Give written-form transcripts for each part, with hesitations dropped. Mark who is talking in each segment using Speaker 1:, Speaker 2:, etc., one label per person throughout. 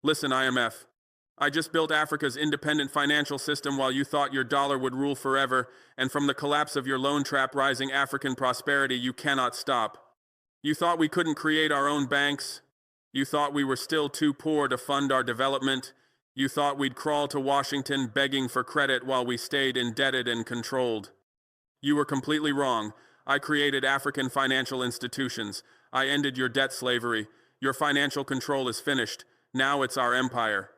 Speaker 1: Listen, IMF. I just built Africa's independent financial system while you thought your dollar would rule forever, and from the collapse of your loan trap rising African prosperity, you cannot stop. You thought we couldn't create our own banks. You thought we were still too poor to fund our development. You thought we'd crawl to Washington begging for credit while we stayed indebted and controlled. You were completely wrong. I created African financial institutions. I ended your debt slavery. Your financial control is finished. Now it's our empire.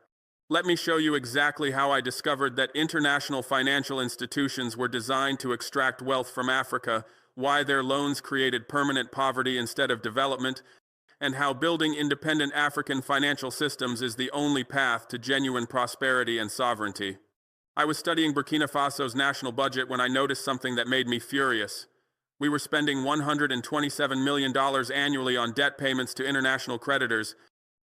Speaker 1: Let me show you exactly how I discovered that international financial institutions were designed to extract wealth from Africa, why their loans created permanent poverty instead of development, and how building independent African financial systems is the only path to genuine prosperity and sovereignty. I was studying Burkina Faso's national budget when I noticed something that made me furious. We were spending $127 million annually on debt payments to international creditors.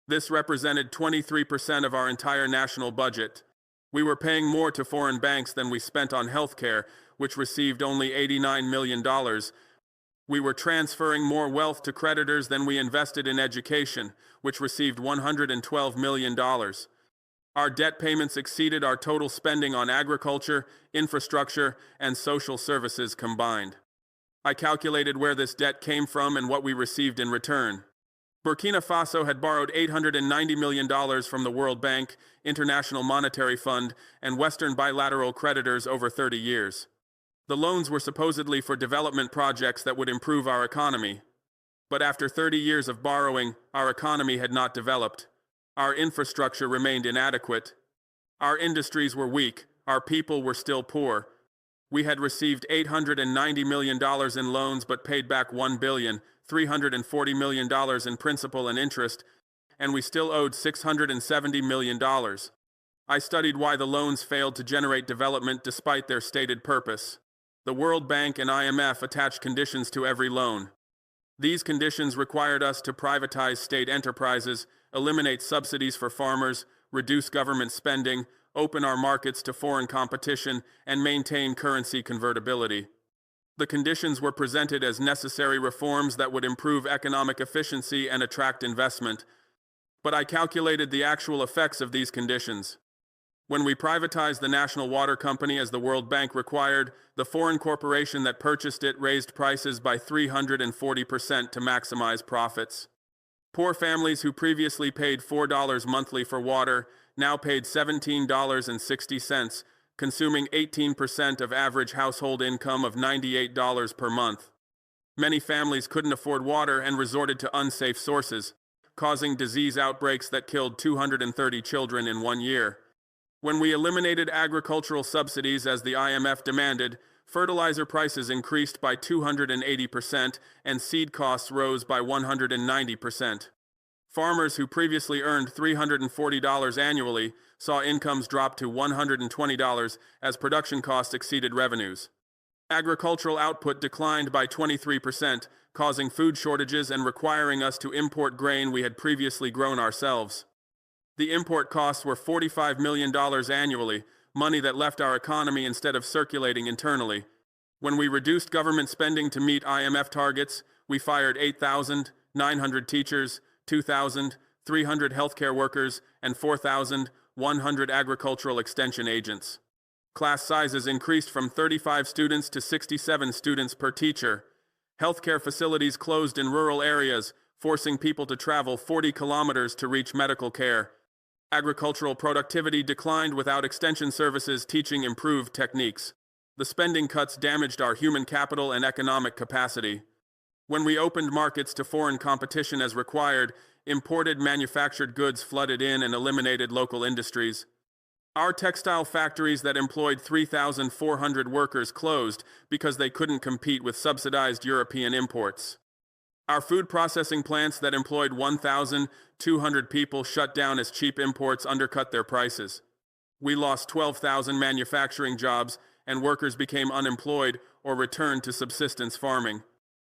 Speaker 1: This represented 23% of our entire national budget. We were paying more to foreign banks than we spent on healthcare, which received only $89 million. We were transferring more wealth to creditors than we invested in education, which received $112 million. Our debt payments exceeded our total spending on agriculture, infrastructure, and social services combined. I calculated where this debt came from and what we received in return. Burkina Faso had borrowed $890 million from the World Bank, International Monetary Fund, and Western bilateral creditors over 30 years. The loans were supposedly for development projects that would improve our economy. But after 30 years of borrowing, our economy had not developed. Our infrastructure remained inadequate. Our industries were weak. Our people were still poor. We had received $890 million in loans but paid back $1,340 million in principal and interest, and we still owed $670 million. I studied why the loans failed to generate development despite their stated purpose. The World Bank and IMF attached conditions to every loan. These conditions required us to privatize state enterprises, eliminate subsidies for farmers, reduce government spending, open our markets to foreign competition, and maintain currency convertibility. The conditions were presented as necessary reforms that would improve economic efficiency and attract investment. But I calculated the actual effects of these conditions. When we privatized the National Water Company as the World Bank required, the foreign corporation that purchased it raised prices by 340% to maximize profits. Poor families who previously paid $4 monthly for water now paid $17.60, consuming 18% of average household income of $98 per month. Many families couldn't afford water and resorted to unsafe sources, causing disease outbreaks that killed 230 children in 1 year. When we eliminated agricultural subsidies as the IMF demanded, fertilizer prices increased by 280% and seed costs rose by 190%. Farmers who previously earned $340 annually saw incomes drop to $120 as production costs exceeded revenues. Agricultural output declined by 23%, causing food shortages and requiring us to import grain we had previously grown ourselves. The import costs were $45 million annually, money that left our economy instead of circulating internally. When we reduced government spending to meet IMF targets, we fired 8,900 teachers, 2,300 healthcare workers, and 4,100 agricultural extension agents. Class sizes increased from 35 students to 67 students per teacher. Healthcare facilities closed in rural areas, forcing people to travel 40 kilometers to reach medical care. Agricultural productivity declined without extension services teaching improved techniques. The spending cuts damaged our human capital and economic capacity. When we opened markets to foreign competition as required, imported manufactured goods flooded in and eliminated local industries. Our textile factories that employed 3,400 workers closed because they couldn't compete with subsidized European imports. Our food processing plants that employed 1,200 people shut down as cheap imports undercut their prices. We lost 12,000 manufacturing jobs, and workers became unemployed or returned to subsistence farming.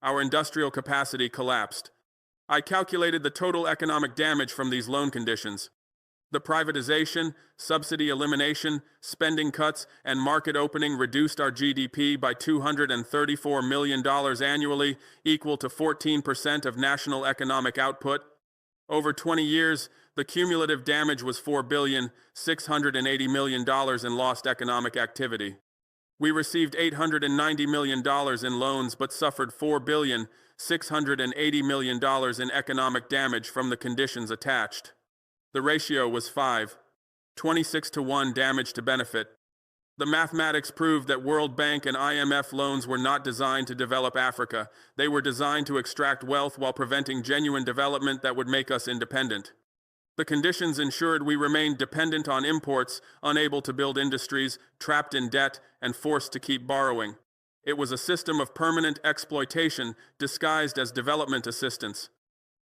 Speaker 1: Our industrial capacity collapsed. I calculated the total economic damage from these loan conditions. The privatization, subsidy elimination, spending cuts, and market opening reduced our GDP by $234 million annually, equal to 14% of national economic output. Over 20 years, The cumulative damage was $4,680 million in lost economic activity. We received $890 million in loans but suffered $4,680 million in economic damage from the conditions attached. The ratio was 5.26 to 1 damage to benefit. The mathematics proved that World Bank and IMF loans were not designed to develop Africa. They were designed to extract wealth while preventing genuine development that would make us independent. The conditions ensured we remained dependent on imports, unable to build industries, trapped in debt, and forced to keep borrowing. It was a system of permanent exploitation disguised as development assistance.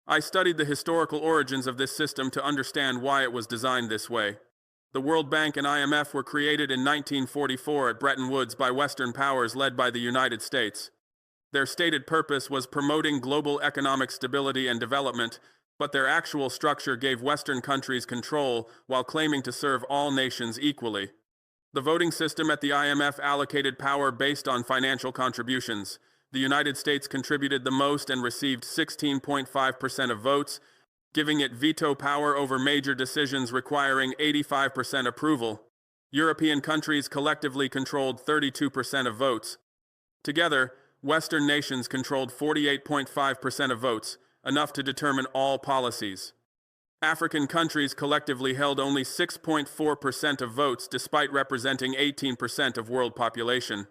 Speaker 1: I studied the historical origins of this system to understand why it was designed this way. The World Bank and IMF were created in 1944 at Bretton Woods by Western powers led by the United States. Their stated purpose was promoting global economic stability and development, but their actual structure gave Western countries control while claiming to serve all nations equally. The voting system at the IMF allocated power based on financial contributions. The United States contributed the most and received 16.5% of votes, giving it veto power over major decisions requiring 85% approval. European countries collectively controlled 32% of votes. Together, Western nations controlled 48.5% of votes, enough to determine all policies. African countries collectively held only 6.4% of votes despite representing 18% of world population.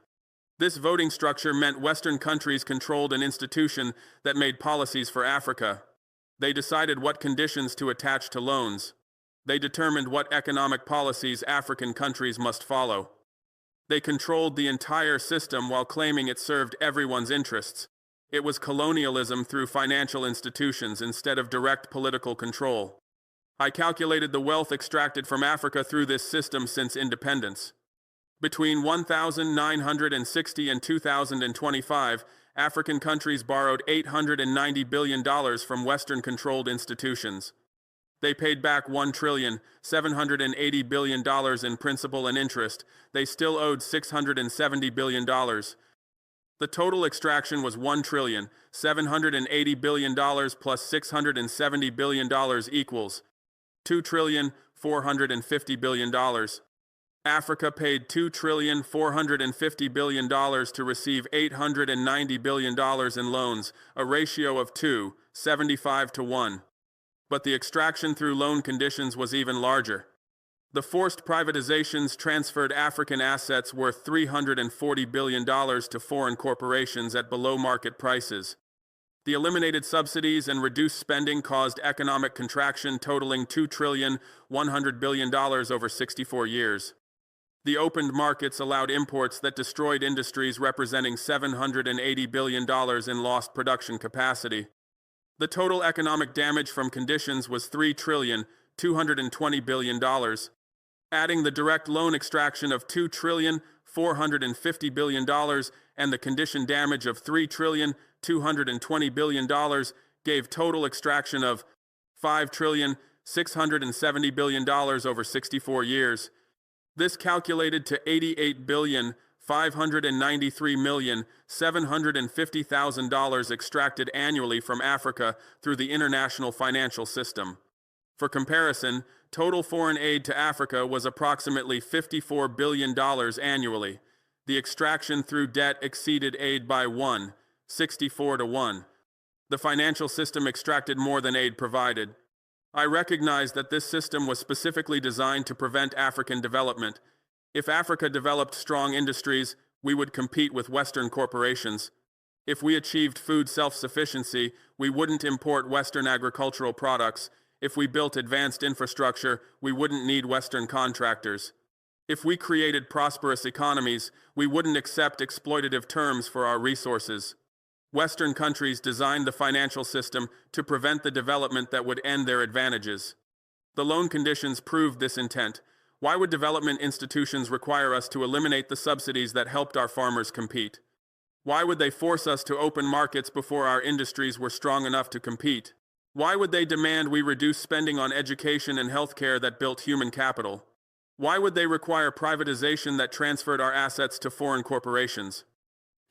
Speaker 1: This voting structure meant Western countries controlled an institution that made policies for Africa. They decided what conditions to attach to loans. They determined what economic policies African countries must follow. They controlled the entire system while claiming it served everyone's interests. It was colonialism through financial institutions instead of direct political control. I calculated the wealth extracted from Africa through this system since independence. Between 1960 and 2025, African countries borrowed $890 billion from Western-controlled institutions. They paid back $1,780 billion in principal and interest. They still owed $670 billion. The total extraction was $1,780 billion plus $670 billion equals $2,450 billion. Africa paid $2,450 billion to receive $890 billion in loans, a ratio of 2.75 to 1. But the extraction through loan conditions was even larger. The forced privatizations transferred African assets worth $340 billion to foreign corporations at below-market prices. The eliminated subsidies and reduced spending caused economic contraction totaling $2,100 billion over 64 years. The opened markets allowed imports that destroyed industries representing $780 billion in lost production capacity. The total economic damage from conditions was $3,220 billion. Adding the direct loan extraction of $2,450 billion and the condition damage of $3,220 billion gave total extraction of $5,670 billion over 64 years. This calculated to $88,593,750,000 extracted annually from Africa through the international financial system. For comparison, total foreign aid to Africa was approximately $54 billion annually. The extraction through debt exceeded aid by 1.64 to 1. The financial system extracted more than aid provided. I recognize that this system was specifically designed to prevent African development. If Africa developed strong industries, we would compete with Western corporations. If we achieved food self-sufficiency, we wouldn't import Western agricultural products. If we built advanced infrastructure, we wouldn't need Western contractors. If we created prosperous economies, we wouldn't accept exploitative terms for our resources. Western countries designed the financial system to prevent the development that would end their advantages. The loan conditions proved this intent. Why would development institutions require us to eliminate the subsidies that helped our farmers compete? Why would they force us to open markets before our industries were strong enough to compete? Why would they demand we reduce spending on education and healthcare that built human capital? Why would they require privatization that transferred our assets to foreign corporations?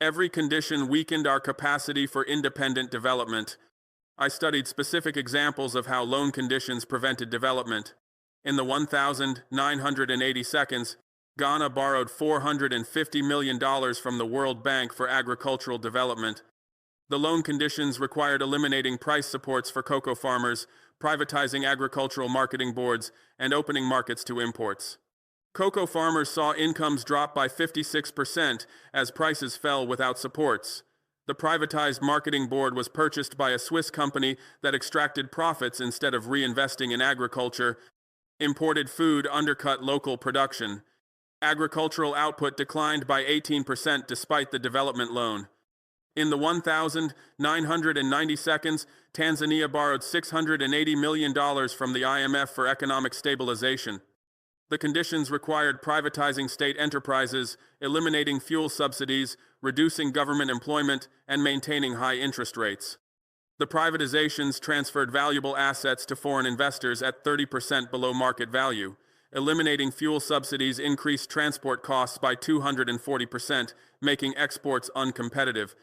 Speaker 1: Every condition weakened our capacity for independent development. I studied specific examples of how loan conditions prevented development. In the 1,980 seconds, Ghana borrowed $450 million from the World Bank for agricultural development. The loan conditions required eliminating price supports for cocoa farmers, privatizing agricultural marketing boards, and opening markets to imports. Cocoa farmers saw incomes drop by 56% as prices fell without supports. The privatized marketing board was purchased by a Swiss company that extracted profits instead of reinvesting in agriculture. Imported food undercut local production. Agricultural output declined by 18% despite the development loan. In the 1,990 seconds, Tanzania borrowed $680 million from the IMF for economic stabilization. The conditions required privatizing state enterprises, eliminating fuel subsidies, reducing government employment, and maintaining high interest rates. The privatizations transferred valuable assets to foreign investors at 30% below market value. Eliminating fuel subsidies increased transport costs by 240%, making exports uncompetitive.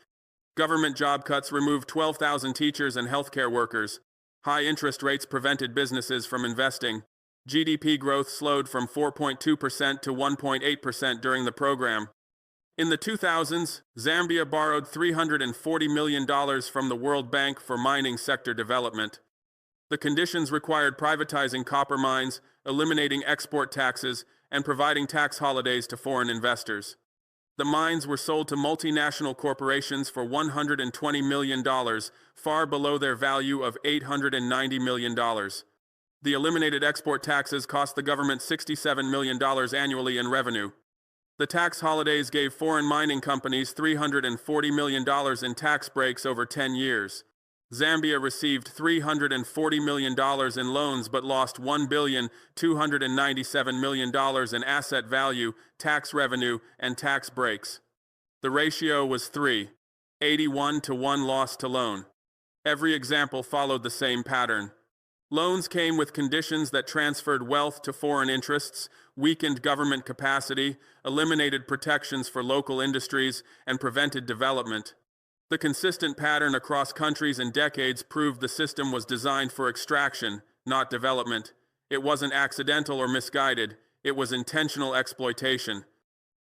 Speaker 1: Government job cuts removed 12,000 teachers and healthcare workers. High interest rates prevented businesses from investing. GDP growth slowed from 4.2% to 1.8% during the program. In the 2000s, Zambia borrowed $340 million from the World Bank for mining sector development. The conditions required privatizing copper mines, eliminating export taxes, and providing tax holidays to foreign investors. The mines were sold to multinational corporations for $120 million, far below their value of $890 million. The eliminated export taxes cost the government $67 million annually in revenue. The tax holidays gave foreign mining companies $340 million in tax breaks over 10 years. Zambia received $340 million in loans but lost $1,297 million in asset value, tax revenue, and tax breaks. The ratio was 3.81 to 1 loss to loan. Every example followed the same pattern. Loans came with conditions that transferred wealth to foreign interests, weakened government capacity, eliminated protections for local industries, and prevented development. The consistent pattern across countries and decades proved the system was designed for extraction, not development. It wasn't accidental or misguided, it was intentional exploitation.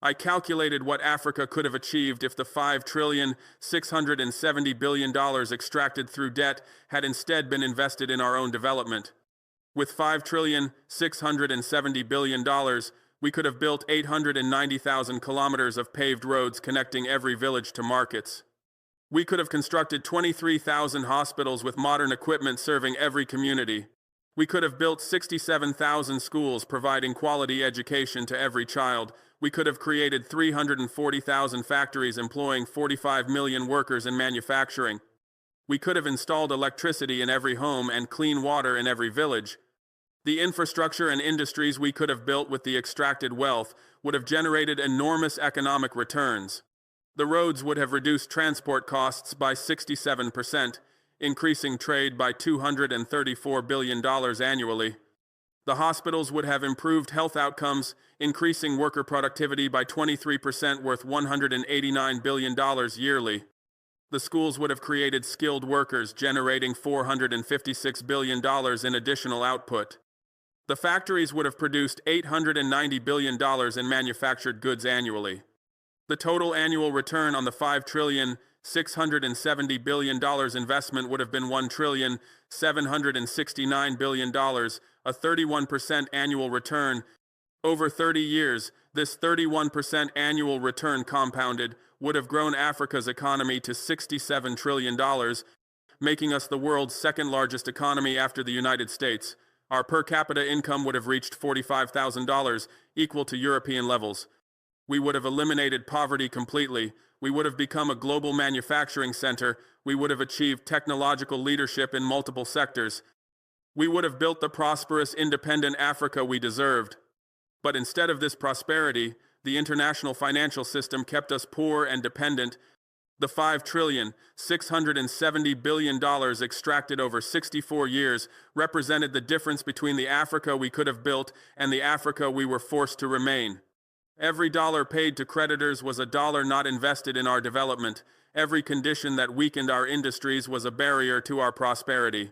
Speaker 1: I calculated what Africa could have achieved if the $5,670 billion extracted through debt had instead been invested in our own development. With $5,670 billion, we could have built 890,000 kilometers of paved roads connecting every village to markets. We could have constructed 23,000 hospitals with modern equipment serving every community. We could have built 67,000 schools providing quality education to every child. We could have created 340,000 factories employing 45 million workers in manufacturing. We could have installed electricity in every home and clean water in every village. The infrastructure and industries we could have built with the extracted wealth would have generated enormous economic returns. The roads would have reduced transport costs by 67%, increasing trade by $234 billion annually. The hospitals would have improved health outcomes, increasing worker productivity by 23%, worth $189 billion yearly. The schools would have created skilled workers, generating $456 billion in additional output. The factories would have produced $890 billion in manufactured goods annually. The total annual return on the $5,670 billion investment would have been $1,769 billion, a 31% annual return. Over 30 years, this 31% annual return compounded would have grown Africa's economy to $67 trillion, making us the world's second largest economy after the United States. Our per capita income would have reached $45,000, equal to European levels. We would have eliminated poverty completely. We would have become a global manufacturing center. We would have achieved technological leadership in multiple sectors. We would have built the prosperous, independent Africa we deserved. But instead of this prosperity, the international financial system kept us poor and dependent. The $5,670 billion extracted over 64 years represented the difference between the Africa we could have built and the Africa we were forced to remain. Every dollar paid to creditors was a dollar not invested in our development. Every condition that weakened our industries was a barrier to our prosperity.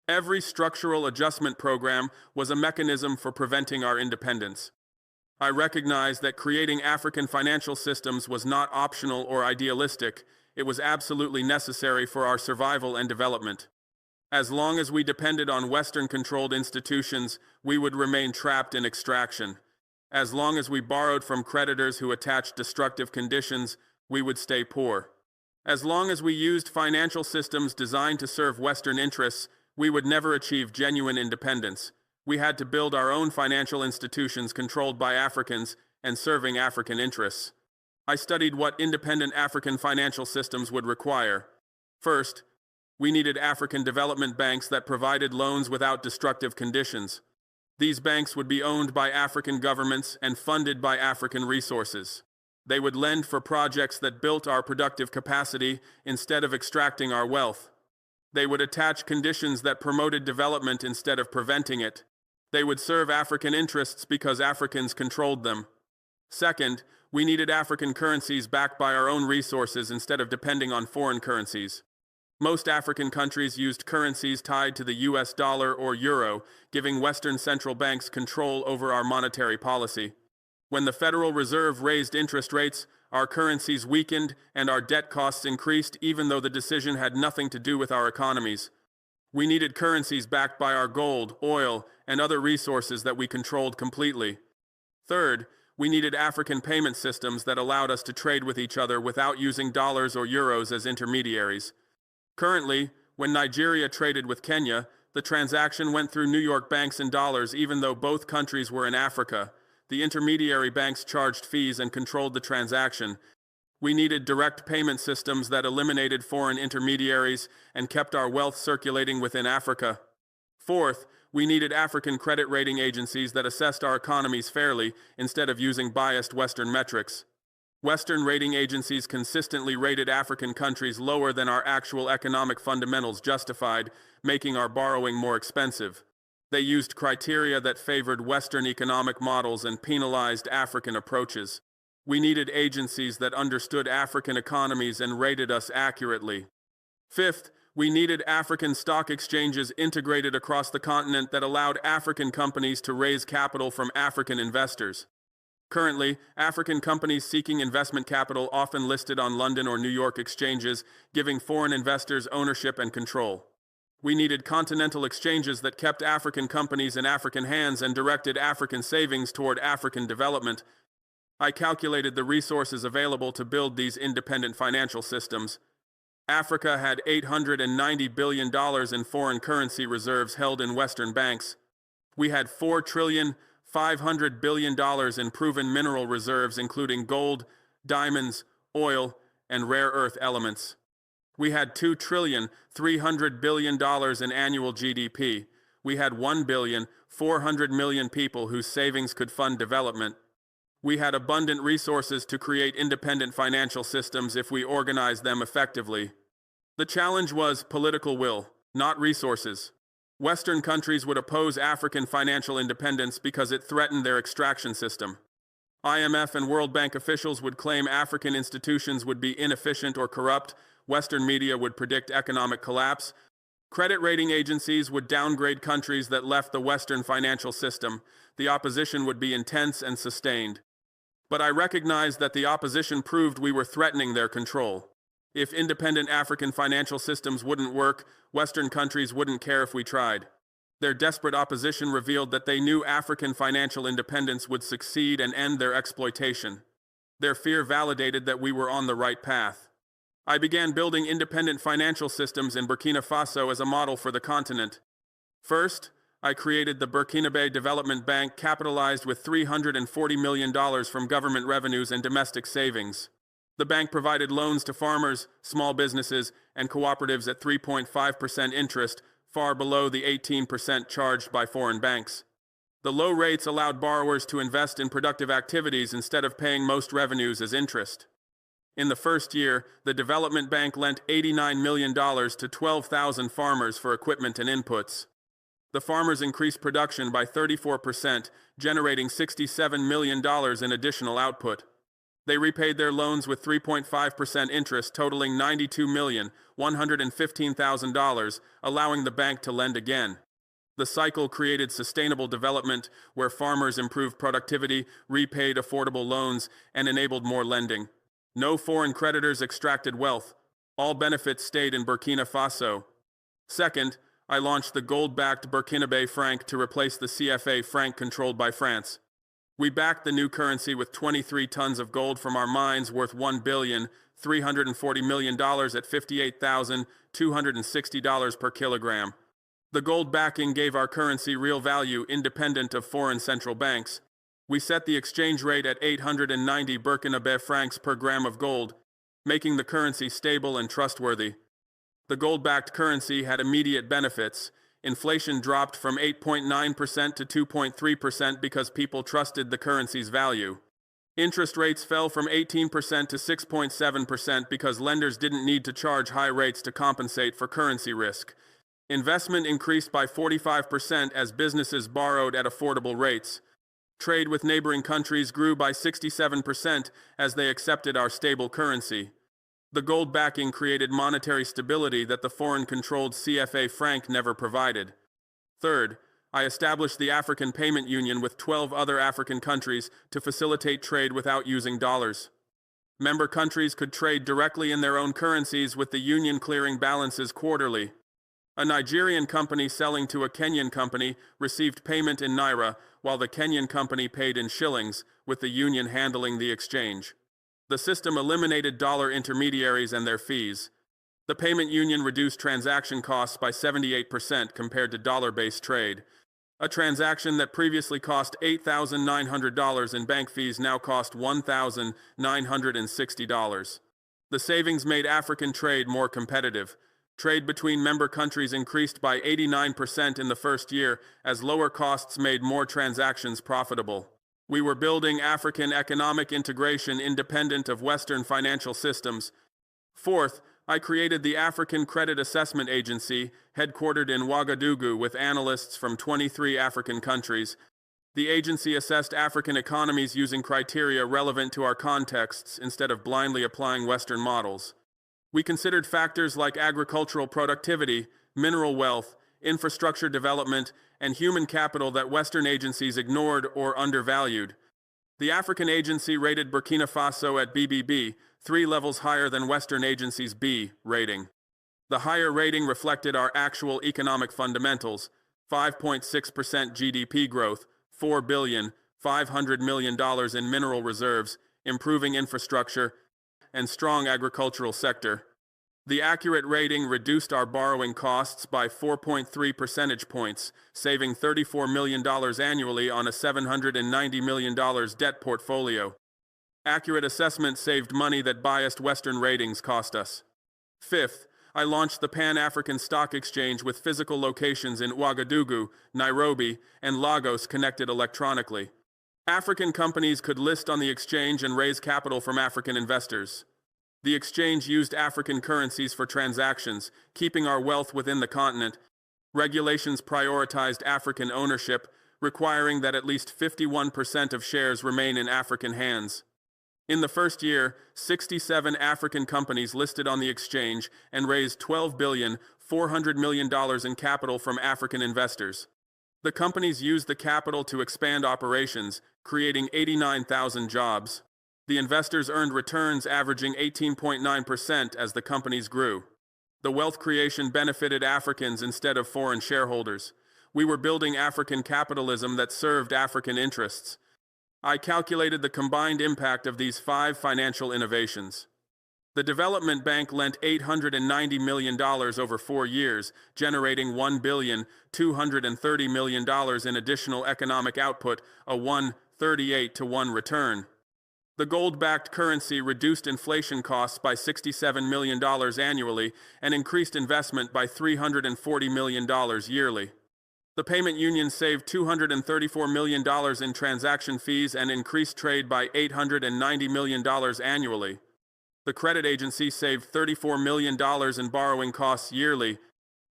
Speaker 1: Every structural adjustment program was a mechanism for preventing our independence. I recognized that creating African financial systems was not optional or idealistic. It was absolutely necessary for our survival and development. As long as we depended on Western-controlled institutions, we would remain trapped in extraction. As long as we borrowed from creditors who attached destructive conditions, we would stay poor. As long as we used financial systems designed to serve Western interests, we would never achieve genuine independence. We had to build our own financial institutions controlled by Africans and serving African interests. I studied what independent African financial systems would require. First, we needed African development banks that provided loans without destructive conditions. These banks would be owned by African governments and funded by African resources. They would lend for projects that built our productive capacity instead of extracting our wealth. They would attach conditions that promoted development instead of preventing it. They would serve African interests because Africans controlled them. Second, we needed African currencies backed by our own resources instead of depending on foreign currencies. Most African countries used currencies tied to the US dollar or euro, giving Western central banks control over our monetary policy. When the Federal Reserve raised interest rates, our currencies weakened and our debt costs increased even though the decision had nothing to do with our economies. We needed currencies backed by our gold, oil, and other resources that we controlled completely. Third, we needed African payment systems that allowed us to trade with each other without using dollars or euros as intermediaries. Currently, when Nigeria traded with Kenya, the transaction went through New York banks in dollars even though both countries were in Africa. The intermediary banks charged fees and controlled the transaction. We needed direct payment systems that eliminated foreign intermediaries and kept our wealth circulating within Africa. Fourth, we needed African credit rating agencies that assessed our economies fairly instead of using biased Western metrics. Western rating agencies consistently rated African countries lower than our actual economic fundamentals justified, making our borrowing more expensive. They used criteria that favored Western economic models and penalized African approaches. We needed agencies that understood African economies and rated us accurately. Fifth, we needed African stock exchanges integrated across the continent that allowed African companies to raise capital from African investors. Currently, African companies seeking investment capital often listed on London or New York exchanges, giving foreign investors ownership and control. We needed continental exchanges that kept African companies in African hands and directed African savings toward African development. I calculated the resources available to build these independent financial systems. Africa had $890 billion in foreign currency reserves held in Western banks. We had $4,500 billion in proven mineral reserves including gold, diamonds, oil, and rare earth elements. We had $2,300 billion in annual GDP. We had 1,400 million people whose savings could fund development. We had abundant resources to create independent financial systems if we organized them effectively. The challenge was political will, not resources. Western countries would oppose African financial independence because it threatened their extraction system. IMF and World Bank officials would claim African institutions would be inefficient or corrupt. Western media would predict economic collapse. Credit rating agencies would downgrade countries that left the Western financial system. The opposition would be intense and sustained. But I recognized that the opposition proved we were threatening their control. If independent African financial systems wouldn't work, Western countries wouldn't care if we tried. Their desperate opposition revealed that they knew African financial independence would succeed and end their exploitation. Their fear validated that we were on the right path. I began building independent financial systems in Burkina Faso as a model for the continent. First, I created the Burkinabe Development Bank, capitalized with $340 million from government revenues and domestic savings. The bank provided loans to farmers, small businesses, and cooperatives at 3.5% interest, far below the 18% charged by foreign banks. The low rates allowed borrowers to invest in productive activities instead of paying most revenues as interest. In the first year, the development bank lent $89 million to 12,000 farmers for equipment and inputs. The farmers increased production by 34%, generating $67 million in additional output. They repaid their loans with 3.5% interest, totaling $92,115,000, allowing the bank to lend again. The cycle created sustainable development, where farmers improved productivity, repaid affordable loans, and enabled more lending. No foreign creditors extracted wealth. All benefits stayed in Burkina Faso. Second, I launched the gold-backed Burkinabe franc to replace the CFA franc controlled by France. We backed the new currency with 23 tons of gold from our mines worth $1,340 million at $58,260 per kilogram. The gold backing gave our currency real value independent of foreign central banks. We set the exchange rate at 890 Burkinabe francs per gram of gold, making the currency stable and trustworthy. The gold-backed currency had immediate benefits. Inflation dropped from 8.9% to 2.3% because people trusted the currency's value. Interest rates fell from 18% to 6.7% because lenders didn't need to charge high rates to compensate for currency risk. Investment increased by 45% as businesses borrowed at affordable rates. Trade with neighboring countries grew by 67% as they accepted our stable currency. The gold backing created monetary stability that the foreign-controlled CFA franc never provided. Third, I established the African Payment Union with 12 other African countries to facilitate trade without using dollars. Member countries could trade directly in their own currencies, with the union clearing balances quarterly. A Nigerian company selling to a Kenyan company received payment in naira, while the Kenyan company paid in shillings, with the union handling the exchange. The system eliminated dollar intermediaries and their fees. The payment union reduced transaction costs by 78% compared to dollar-based trade. A transaction that previously cost $8,900 in bank fees now cost $1,960. The savings made African trade more competitive. Trade between member countries increased by 89% in the first year, as lower costs made more transactions profitable. We were building African economic integration independent of Western financial systems. Fourth, I created the African Credit Assessment Agency, headquartered in Ouagadougou, with analysts from 23 African countries. The agency assessed African economies using criteria relevant to our contexts instead of blindly applying Western models. We considered factors like agricultural productivity, mineral wealth, infrastructure development, and human capital that Western agencies ignored or undervalued. The African agency rated Burkina Faso at BBB, 3 levels higher than Western agencies' B rating. The higher rating reflected our actual economic fundamentals: 5.6% GDP growth, $4.5 billion in mineral reserves, improving infrastructure, and strong agricultural sector. The accurate rating reduced our borrowing costs by 4.3 percentage points, saving $34 million annually on a $790 million debt portfolio. Accurate assessment saved money that biased Western ratings cost us. Fifth, I launched the Pan-African Stock Exchange with physical locations in Ouagadougou, Nairobi, and Lagos connected electronically. African companies could list on the exchange and raise capital from African investors. The exchange used African currencies for transactions, keeping our wealth within the continent. Regulations prioritized African ownership, requiring that at least 51% of shares remain in African hands. In the first year, 67 African companies listed on the exchange and raised $12.4 billion in capital from African investors. The companies used the capital to expand operations, creating 89,000 jobs. The investors earned returns averaging 18.9% as the companies grew. The wealth creation benefited Africans instead of foreign shareholders. We were building African capitalism that served African interests. I calculated the combined impact of these 5 financial innovations. The Development Bank lent $890 million over 4 years, generating $1.23 billion in additional economic output, a 138-to-1 return. The gold-backed currency reduced inflation costs by $67 million annually and increased investment by $340 million yearly. The payment union saved $234 million in transaction fees and increased trade by $890 million annually. The credit agency saved $34 million in borrowing costs yearly.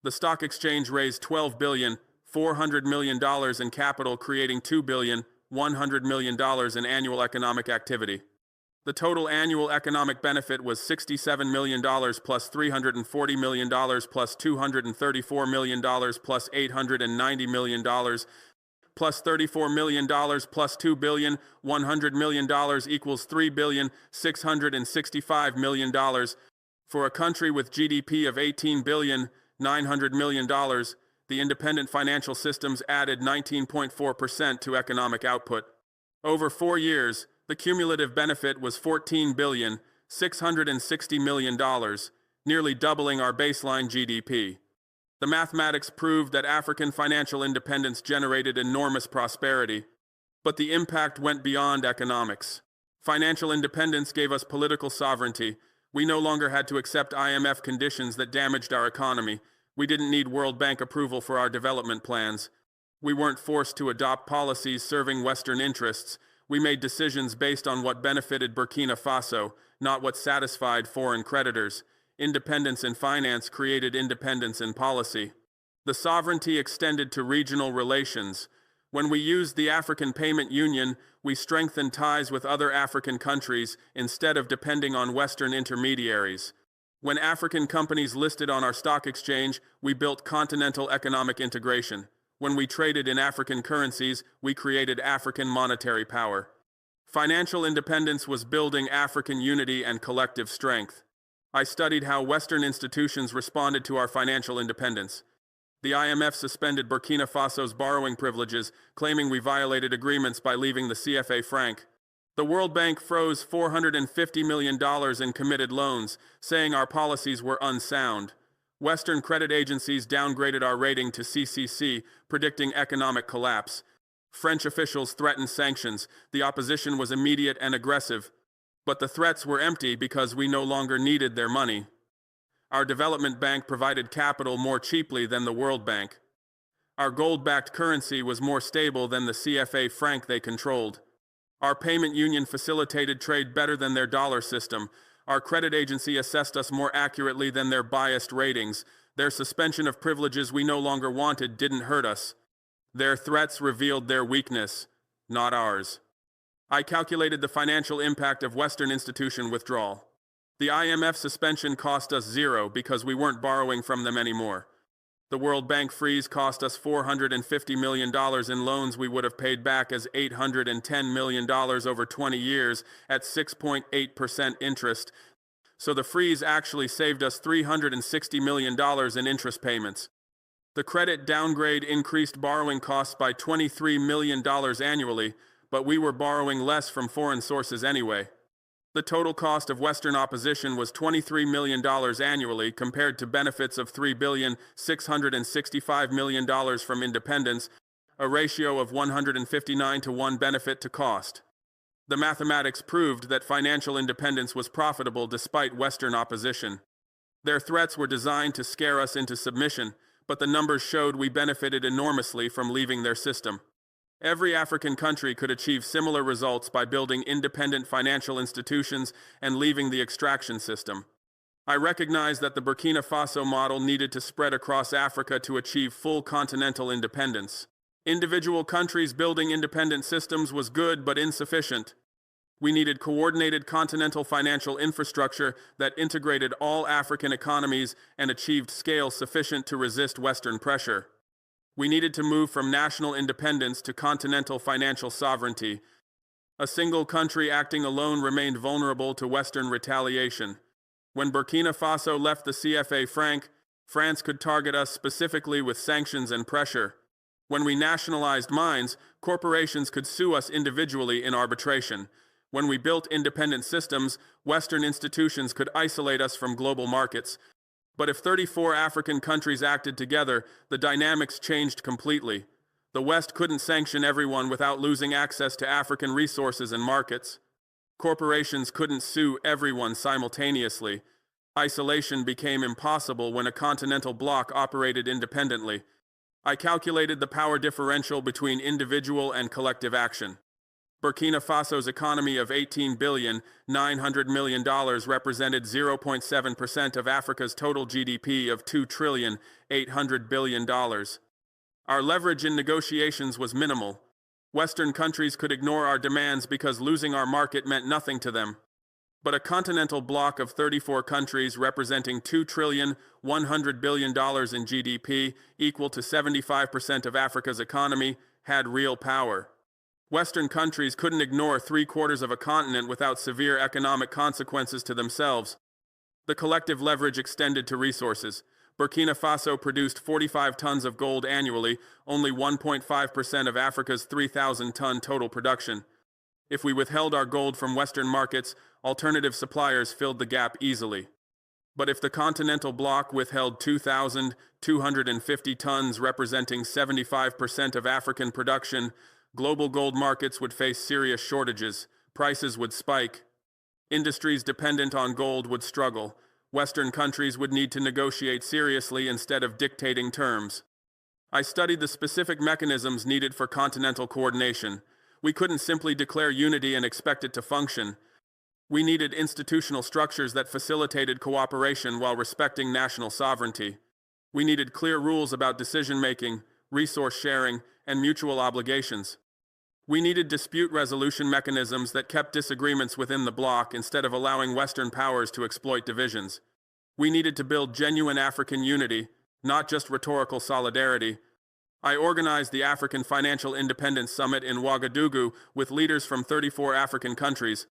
Speaker 1: The stock exchange raised $12.4 billion in capital, creating $2.1 billion in annual economic activity. The total annual economic benefit was $67 million plus $340 million plus $234 million plus $890 million plus $34 million plus $2 billion, $100 million equals $3 billion, $665 million. For a country with GDP of $18 billion, $900 million, the independent financial systems added 19.4% to economic output. Over 4 years, the cumulative benefit was $14 billion, $660 million, nearly doubling our baseline GDP. The mathematics proved that African financial independence generated enormous prosperity, but the impact went beyond economics. Financial independence gave us political sovereignty. We no longer had to accept IMF conditions that damaged our economy. We didn't need World Bank approval for our development plans. We weren't forced to adopt policies serving Western interests. We made decisions based on what benefited Burkina Faso, not what satisfied foreign creditors. Independence in finance created independence in policy. The sovereignty extended to regional relations. When we used the African Payment Union, we strengthened ties with other African countries instead of depending on Western intermediaries. When African companies listed on our stock exchange, we built continental economic integration. When we traded in African currencies, we created African monetary power. Financial independence was building African unity and collective strength. I studied how Western institutions responded to our financial independence. The IMF suspended Burkina Faso's borrowing privileges, claiming we violated agreements by leaving the CFA franc. The World Bank froze $450 million in committed loans, saying our policies were unsound. Western credit agencies downgraded our rating to CCC, predicting economic collapse. French officials threatened sanctions. The opposition was immediate and aggressive. But the threats were empty because we no longer needed their money. Our development bank provided capital more cheaply than the World Bank. Our gold-backed currency was more stable than the CFA franc they controlled. Our payment union facilitated trade better than their dollar system. Our credit agency assessed us more accurately than their biased ratings. Their suspension of privileges we no longer wanted didn't hurt us. Their threats revealed their weakness, not ours. I calculated the financial impact of Western institution withdrawal. The IMF suspension cost us $0 because we weren't borrowing from them anymore. The World Bank freeze cost us $450 million in loans we would have paid back as $810 million over 20 years at 6.8% interest. So the freeze actually saved us $360 million in interest payments. The credit downgrade increased borrowing costs by $23 million annually, but we were borrowing less from foreign sources anyway. The total cost of Western opposition was $23 million annually compared to benefits of $3,665 million from independence, a ratio of 159 to 1 benefit to cost. The mathematics proved that financial independence was profitable despite Western opposition. Their threats were designed to scare us into submission, but the numbers showed we benefited enormously from leaving their system. Every African country could achieve similar results by building independent financial institutions and leaving the extraction system. I recognized that the Burkina Faso model needed to spread across Africa to achieve full continental independence. Individual countries building independent systems was good but insufficient. We needed coordinated continental financial infrastructure that integrated all African economies and achieved scale sufficient to resist Western pressure. We needed to move from national independence to continental financial sovereignty. A single country acting alone remained vulnerable to Western retaliation. When Burkina Faso left the CFA franc, France could target us specifically with sanctions and pressure. When we nationalized mines, corporations could sue us individually in arbitration. When we built independent systems, Western institutions could isolate us from global markets. But if 34 African countries acted together, the dynamics changed completely. The West couldn't sanction everyone without losing access to African resources and markets. Corporations couldn't sue everyone simultaneously. Isolation became impossible when a continental bloc operated independently. I calculated the power differential between individual and collective action. Burkina Faso's economy of $18 billion, $900 million represented 0.7% of Africa's total GDP of $2 trillion, $800 billion. Our leverage in negotiations was minimal. Western countries could ignore our demands because losing our market meant nothing to them. but a continental bloc of 34 countries representing $2,100 billion in GDP, equal to 75% of Africa's economy, had real power. Western countries couldn't ignore three-quarters of a continent without severe economic consequences to themselves. The collective leverage extended to resources. Burkina Faso produced 45 tons of gold annually, only 1.5% of Africa's 3,000-ton total production. If we withheld our gold from Western markets, alternative suppliers filled the gap easily. But if the continental bloc withheld 2,250 tons representing 75% of African production, global gold markets would face serious shortages, prices would spike. Industries dependent on gold would struggle. Western countries would need to negotiate seriously instead of dictating terms. I studied the specific mechanisms needed for continental coordination. We couldn't simply declare unity and expect it to function. We needed institutional structures that facilitated cooperation while respecting national sovereignty. We needed clear rules about decision-making, resource sharing, and mutual obligations. We needed dispute resolution mechanisms that kept disagreements within the bloc instead of allowing Western powers to exploit divisions. We needed to build genuine African unity, not just rhetorical solidarity. I organized the African Financial Independence Summit in Ouagadougou with leaders from 34 African countries.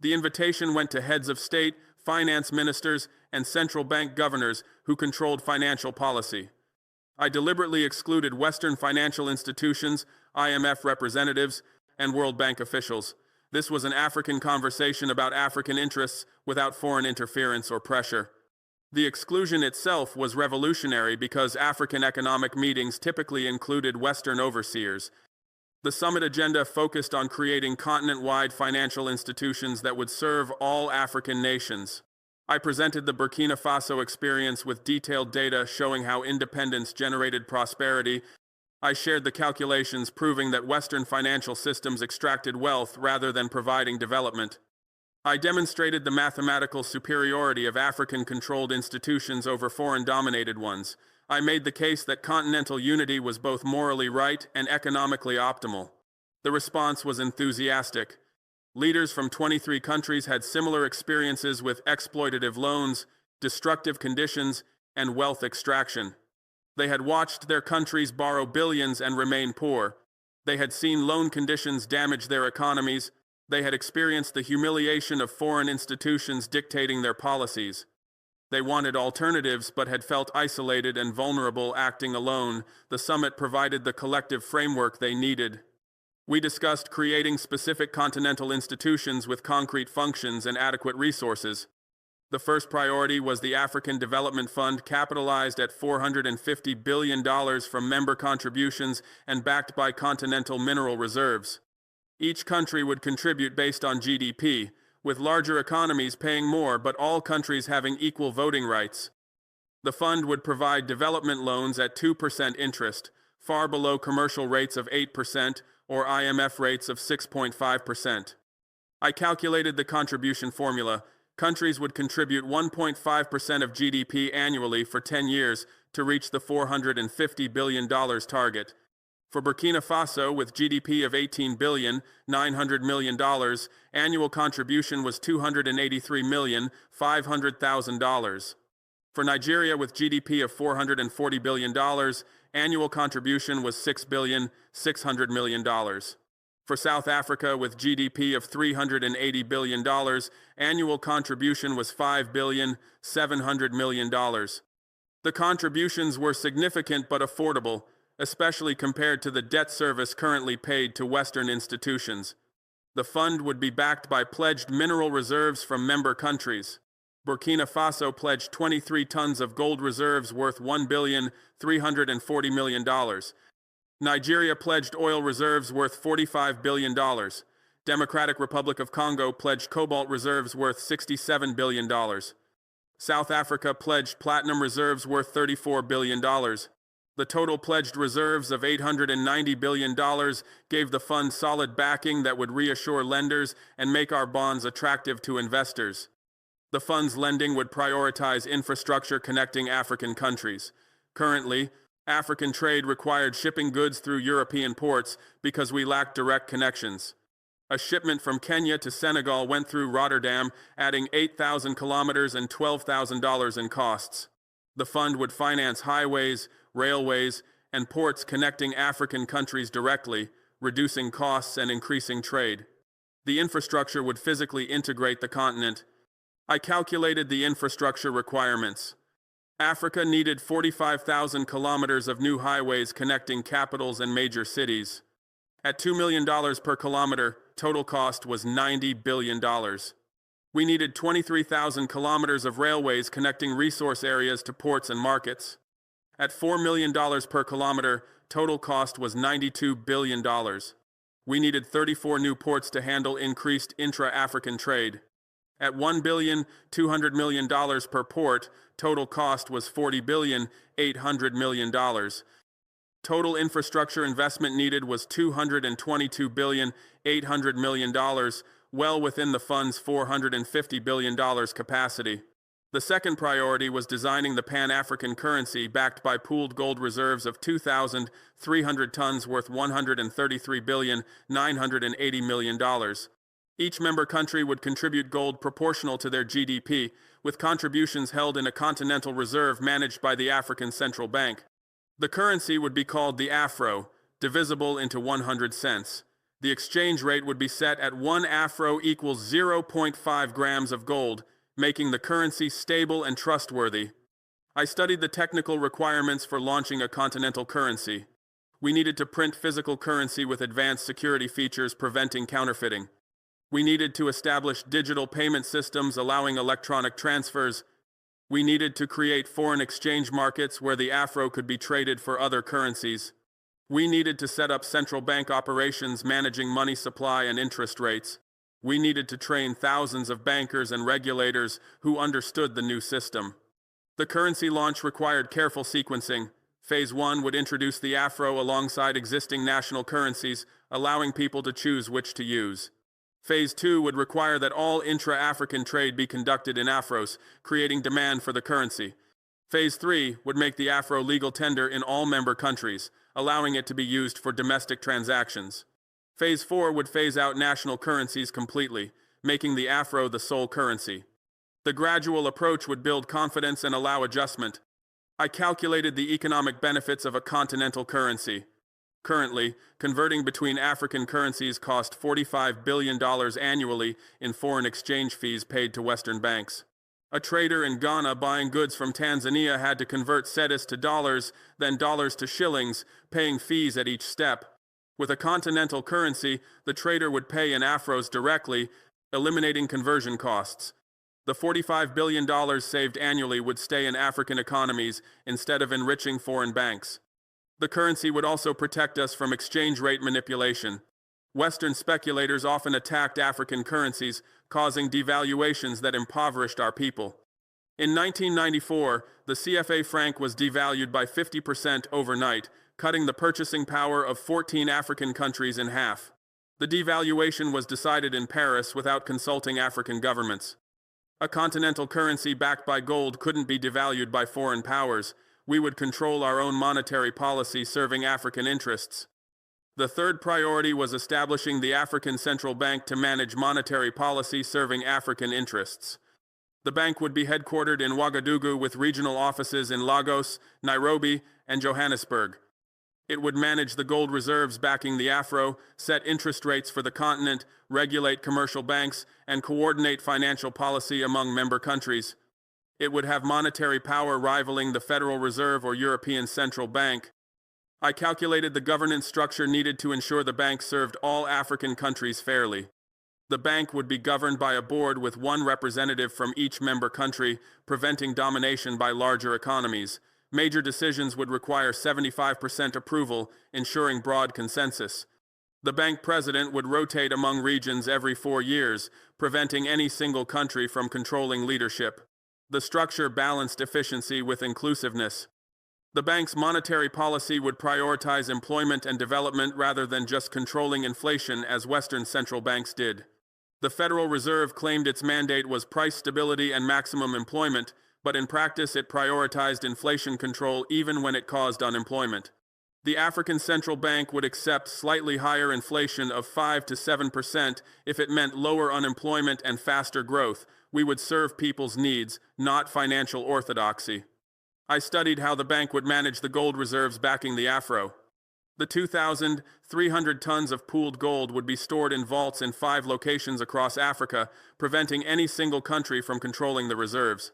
Speaker 1: The invitation went to heads of state, finance ministers, and central bank governors who controlled financial policy. I deliberately excluded Western financial institutions, IMF representatives, and World Bank officials. This was an African conversation about African interests without foreign interference or pressure. The exclusion itself was revolutionary because African economic meetings typically included Western overseers. The summit agenda focused on creating continent-wide financial institutions that would serve all African nations. I presented the Burkina Faso experience with detailed data showing how independence generated prosperity. I shared the calculations proving that Western financial systems extracted wealth rather than providing development. I demonstrated the mathematical superiority of African-controlled institutions over foreign-dominated ones. I made the case that continental unity was both morally right and economically optimal. The response was enthusiastic. Leaders from 23 countries had similar experiences with exploitative loans, destructive conditions, and wealth extraction. They had watched their countries borrow billions and remain poor. They had seen loan conditions damage their economies. They had experienced the humiliation of foreign institutions dictating their policies. They wanted alternatives but had felt isolated and vulnerable acting alone. The summit provided the collective framework they needed. We discussed creating specific continental institutions with concrete functions and adequate resources. The first priority was the African Development Fund, capitalized at $450 billion from member contributions and backed by continental mineral reserves. Each country would contribute based on GDP, with larger economies paying more but all countries having equal voting rights. The fund would provide development loans at 2% interest, far below commercial rates of 8% or IMF rates of 6.5%. I calculated the contribution formula. Countries would contribute 1.5% of GDP annually for 10 years to reach the $450 billion target. For Burkina Faso, with GDP of $18.9 billion, annual contribution was $283,500,000. For Nigeria, with GDP of $440 billion, annual contribution was $6.6 billion. For South Africa, with GDP of $380 billion, annual contribution was $5.7 billion. The contributions were significant but affordable, especially compared to the debt service currently paid to Western institutions. The fund would be backed by pledged mineral reserves from member countries. Burkina Faso pledged 23 tons of gold reserves worth $1.34 billion. Nigeria pledged oil reserves worth $45 billion. Democratic Republic of Congo pledged cobalt reserves worth $67 billion. South Africa pledged platinum reserves worth $34 billion. The total pledged reserves of $890 billion gave the fund solid backing that would reassure lenders and make our bonds attractive to investors. The fund's lending would prioritize infrastructure connecting African countries. Currently, African trade required shipping goods through European ports because we lacked direct connections. A shipment from Kenya to Senegal went through Rotterdam, adding 8,000 kilometers and $12,000 in costs. The fund would finance highways, railways, and ports connecting African countries directly, reducing costs and increasing trade. The infrastructure would physically integrate the continent. I calculated the infrastructure requirements. Africa needed 45,000 kilometers of new highways connecting capitals and major cities. At $2 million per kilometer, total cost was $90 billion. We needed 23,000 kilometers of railways connecting resource areas to ports and markets. At $4 million per kilometer, total cost was $92 billion. We needed 34 new ports to handle increased intra-African trade. At $1.2 billion per port, total cost was $40.8 billion. Total infrastructure investment needed was $222.8 billion, well within the fund's $450 billion capacity. The second priority was designing the Pan-African currency backed by pooled gold reserves of 2,300 tons worth $133.98 billion. Each member country would contribute gold proportional to their GDP, with contributions held in a continental reserve managed by the African Central Bank. The currency would be called the Afro, divisible into 100 cents. The exchange rate would be set at 1 Afro equals 0.5 grams of gold, making the currency stable and trustworthy. I studied the technical requirements for launching a continental currency. We needed to print physical currency with advanced security features preventing counterfeiting. We needed to establish digital payment systems allowing electronic transfers. We needed to create foreign exchange markets where the Afro could be traded for other currencies. We needed to set up central bank operations managing money supply and interest rates. We needed to train thousands of bankers and regulators who understood the new system. The currency launch required careful sequencing. Phase 1 would introduce the Afro alongside existing national currencies, allowing people to choose which to use. Phase 2 would require that all intra-African trade be conducted in Afros, creating demand for the currency. Phase 3 would make the Afro legal tender in all member countries, allowing it to be used for domestic transactions. Phase 4 would phase out national currencies completely, making the Afro the sole currency. The gradual approach would build confidence and allow adjustment. I calculated the economic benefits of a continental currency. Currently, converting between African currencies cost $45 billion annually in foreign exchange fees paid to Western banks. A trader in Ghana buying goods from Tanzania had to convert cedis to dollars, then dollars to shillings, paying fees at each step. With a continental currency, the trader would pay in Afros directly, eliminating conversion costs. The $45 billion saved annually would stay in African economies instead of enriching foreign banks. The currency would also protect us from exchange rate manipulation. Western speculators often attacked African currencies, causing devaluations that impoverished our people. In 1994, the CFA franc was devalued by 50% overnight, cutting the purchasing power of 14 African countries in half. The devaluation was decided in Paris without consulting African governments. A continental currency backed by gold couldn't be devalued by foreign powers. We would control our own monetary policy serving African interests. The third priority was establishing the African Central Bank to manage monetary policy serving African interests. The bank would be headquartered in Ouagadougou with regional offices in Lagos, Nairobi, and Johannesburg. It would manage the gold reserves backing the Afro, set interest rates for the continent, regulate commercial banks, and coordinate financial policy among member countries. It would have monetary power rivaling the Federal Reserve or European Central Bank. I calculated the governance structure needed to ensure the bank served all African countries fairly. The bank would be governed by a board with one representative from each member country, preventing domination by larger economies. Major decisions would require 75% approval, ensuring broad consensus. The bank president would rotate among regions every 4 years, preventing any single country from controlling leadership. The structure balanced efficiency with inclusiveness. The bank's monetary policy would prioritize employment and development rather than just controlling inflation as Western central banks did. The Federal Reserve claimed its mandate was price stability and maximum employment, but in practice it prioritized inflation control even when it caused unemployment. The African Central Bank would accept slightly higher inflation of 5 to 7% if it meant lower unemployment and faster growth. We would serve people's needs, not financial orthodoxy. I studied how the bank would manage the gold reserves backing the afro. The 2,300 tons of pooled gold would be stored in vaults in 5 locations across Africa, preventing any single country from controlling the reserves.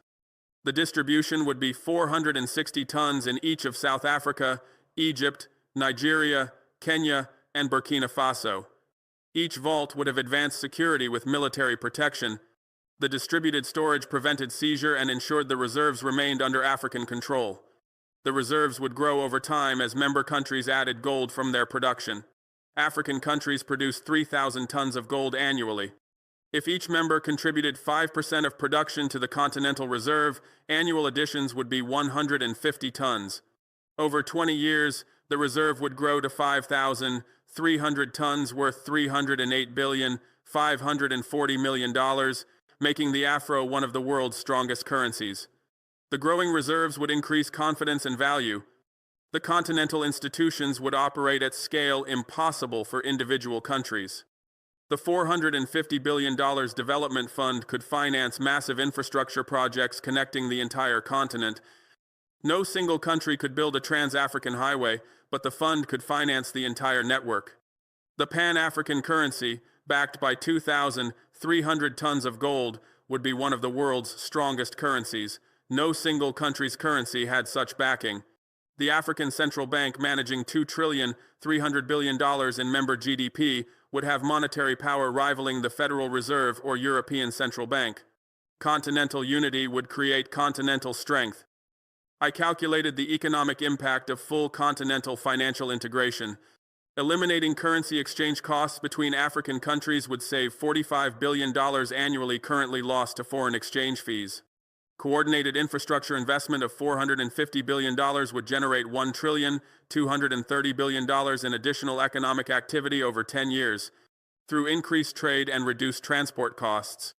Speaker 1: The distribution would be 460 tons in each of South Africa, Egypt, Nigeria, Kenya, and Burkina Faso. Each vault would have advanced security with military protection. The distributed storage prevented seizure and ensured the reserves remained under African control. The reserves would grow over time as member countries added gold from their production. African countries produced 3,000 tons of gold annually. If each member contributed 5% of production to the continental reserve, annual additions would be 150 tons. Over 20 years, the reserve would grow to 5,300 tons worth $308.540 billion, making the afro one of the world's strongest currencies. The growing reserves would increase confidence and value. The continental institutions would operate at scale impossible for individual countries. The $450 billion development fund could finance massive infrastructure projects connecting the entire continent. No single country could build a trans-African highway, but the fund could finance the entire network. The Pan-African currency, backed by 2,300 tons of gold, would be one of the world's strongest currencies. No single country's currency had such backing. The African Central Bank, managing $2,300 billion in member GDP, would have monetary power rivaling the Federal Reserve or European Central Bank. Continental unity would create continental strength. I calculated the economic impact of full continental financial integration. Eliminating currency exchange costs between African countries would save $45 billion annually currently lost to foreign exchange fees. Coordinated infrastructure investment of $450 billion would generate $1,230 billion in additional economic activity over 10 years, through increased trade and reduced transport costs.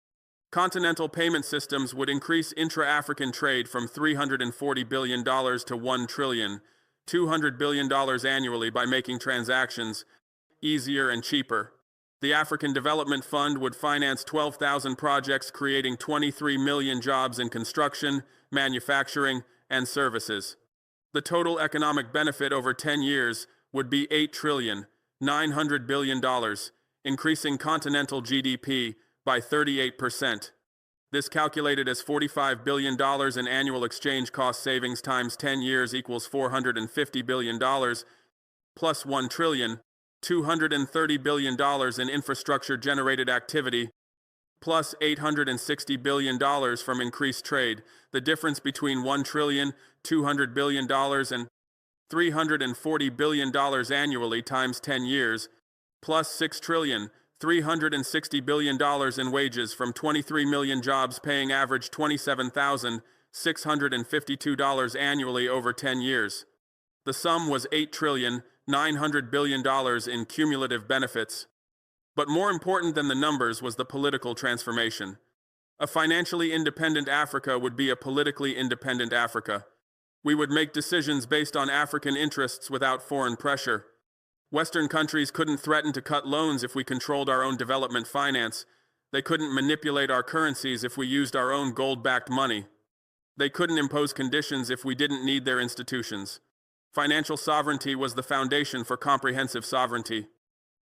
Speaker 1: Continental payment systems would increase intra-African trade from $340 billion to $1,200 billion annually by making transactions easier and cheaper. The African Development Fund would finance 12,000 projects, creating 23 million jobs in construction, manufacturing, and services. The total economic benefit over 10 years would be $8,900 billion, increasing continental GDP by 38%. This calculated as $45 billion in annual exchange cost savings times 10 years equals $450 billion, plus $1,230 billion in infrastructure-generated activity, plus $860 billion from increased trade. The difference between $1,200 billion and $340 billion annually times 10 years, plus $6,360 billion in wages from 23 million jobs paying average $27,652 annually over 10 years. The sum was $8,900 billion in cumulative benefits. But more important than the numbers was the political transformation. A financially independent Africa would be a politically independent Africa. We would make decisions based on African interests without foreign pressure. Western countries couldn't threaten to cut loans if we controlled our own development finance. They couldn't manipulate our currencies if we used our own gold-backed money. They couldn't impose conditions if we didn't need their institutions. Financial sovereignty was the foundation for comprehensive sovereignty.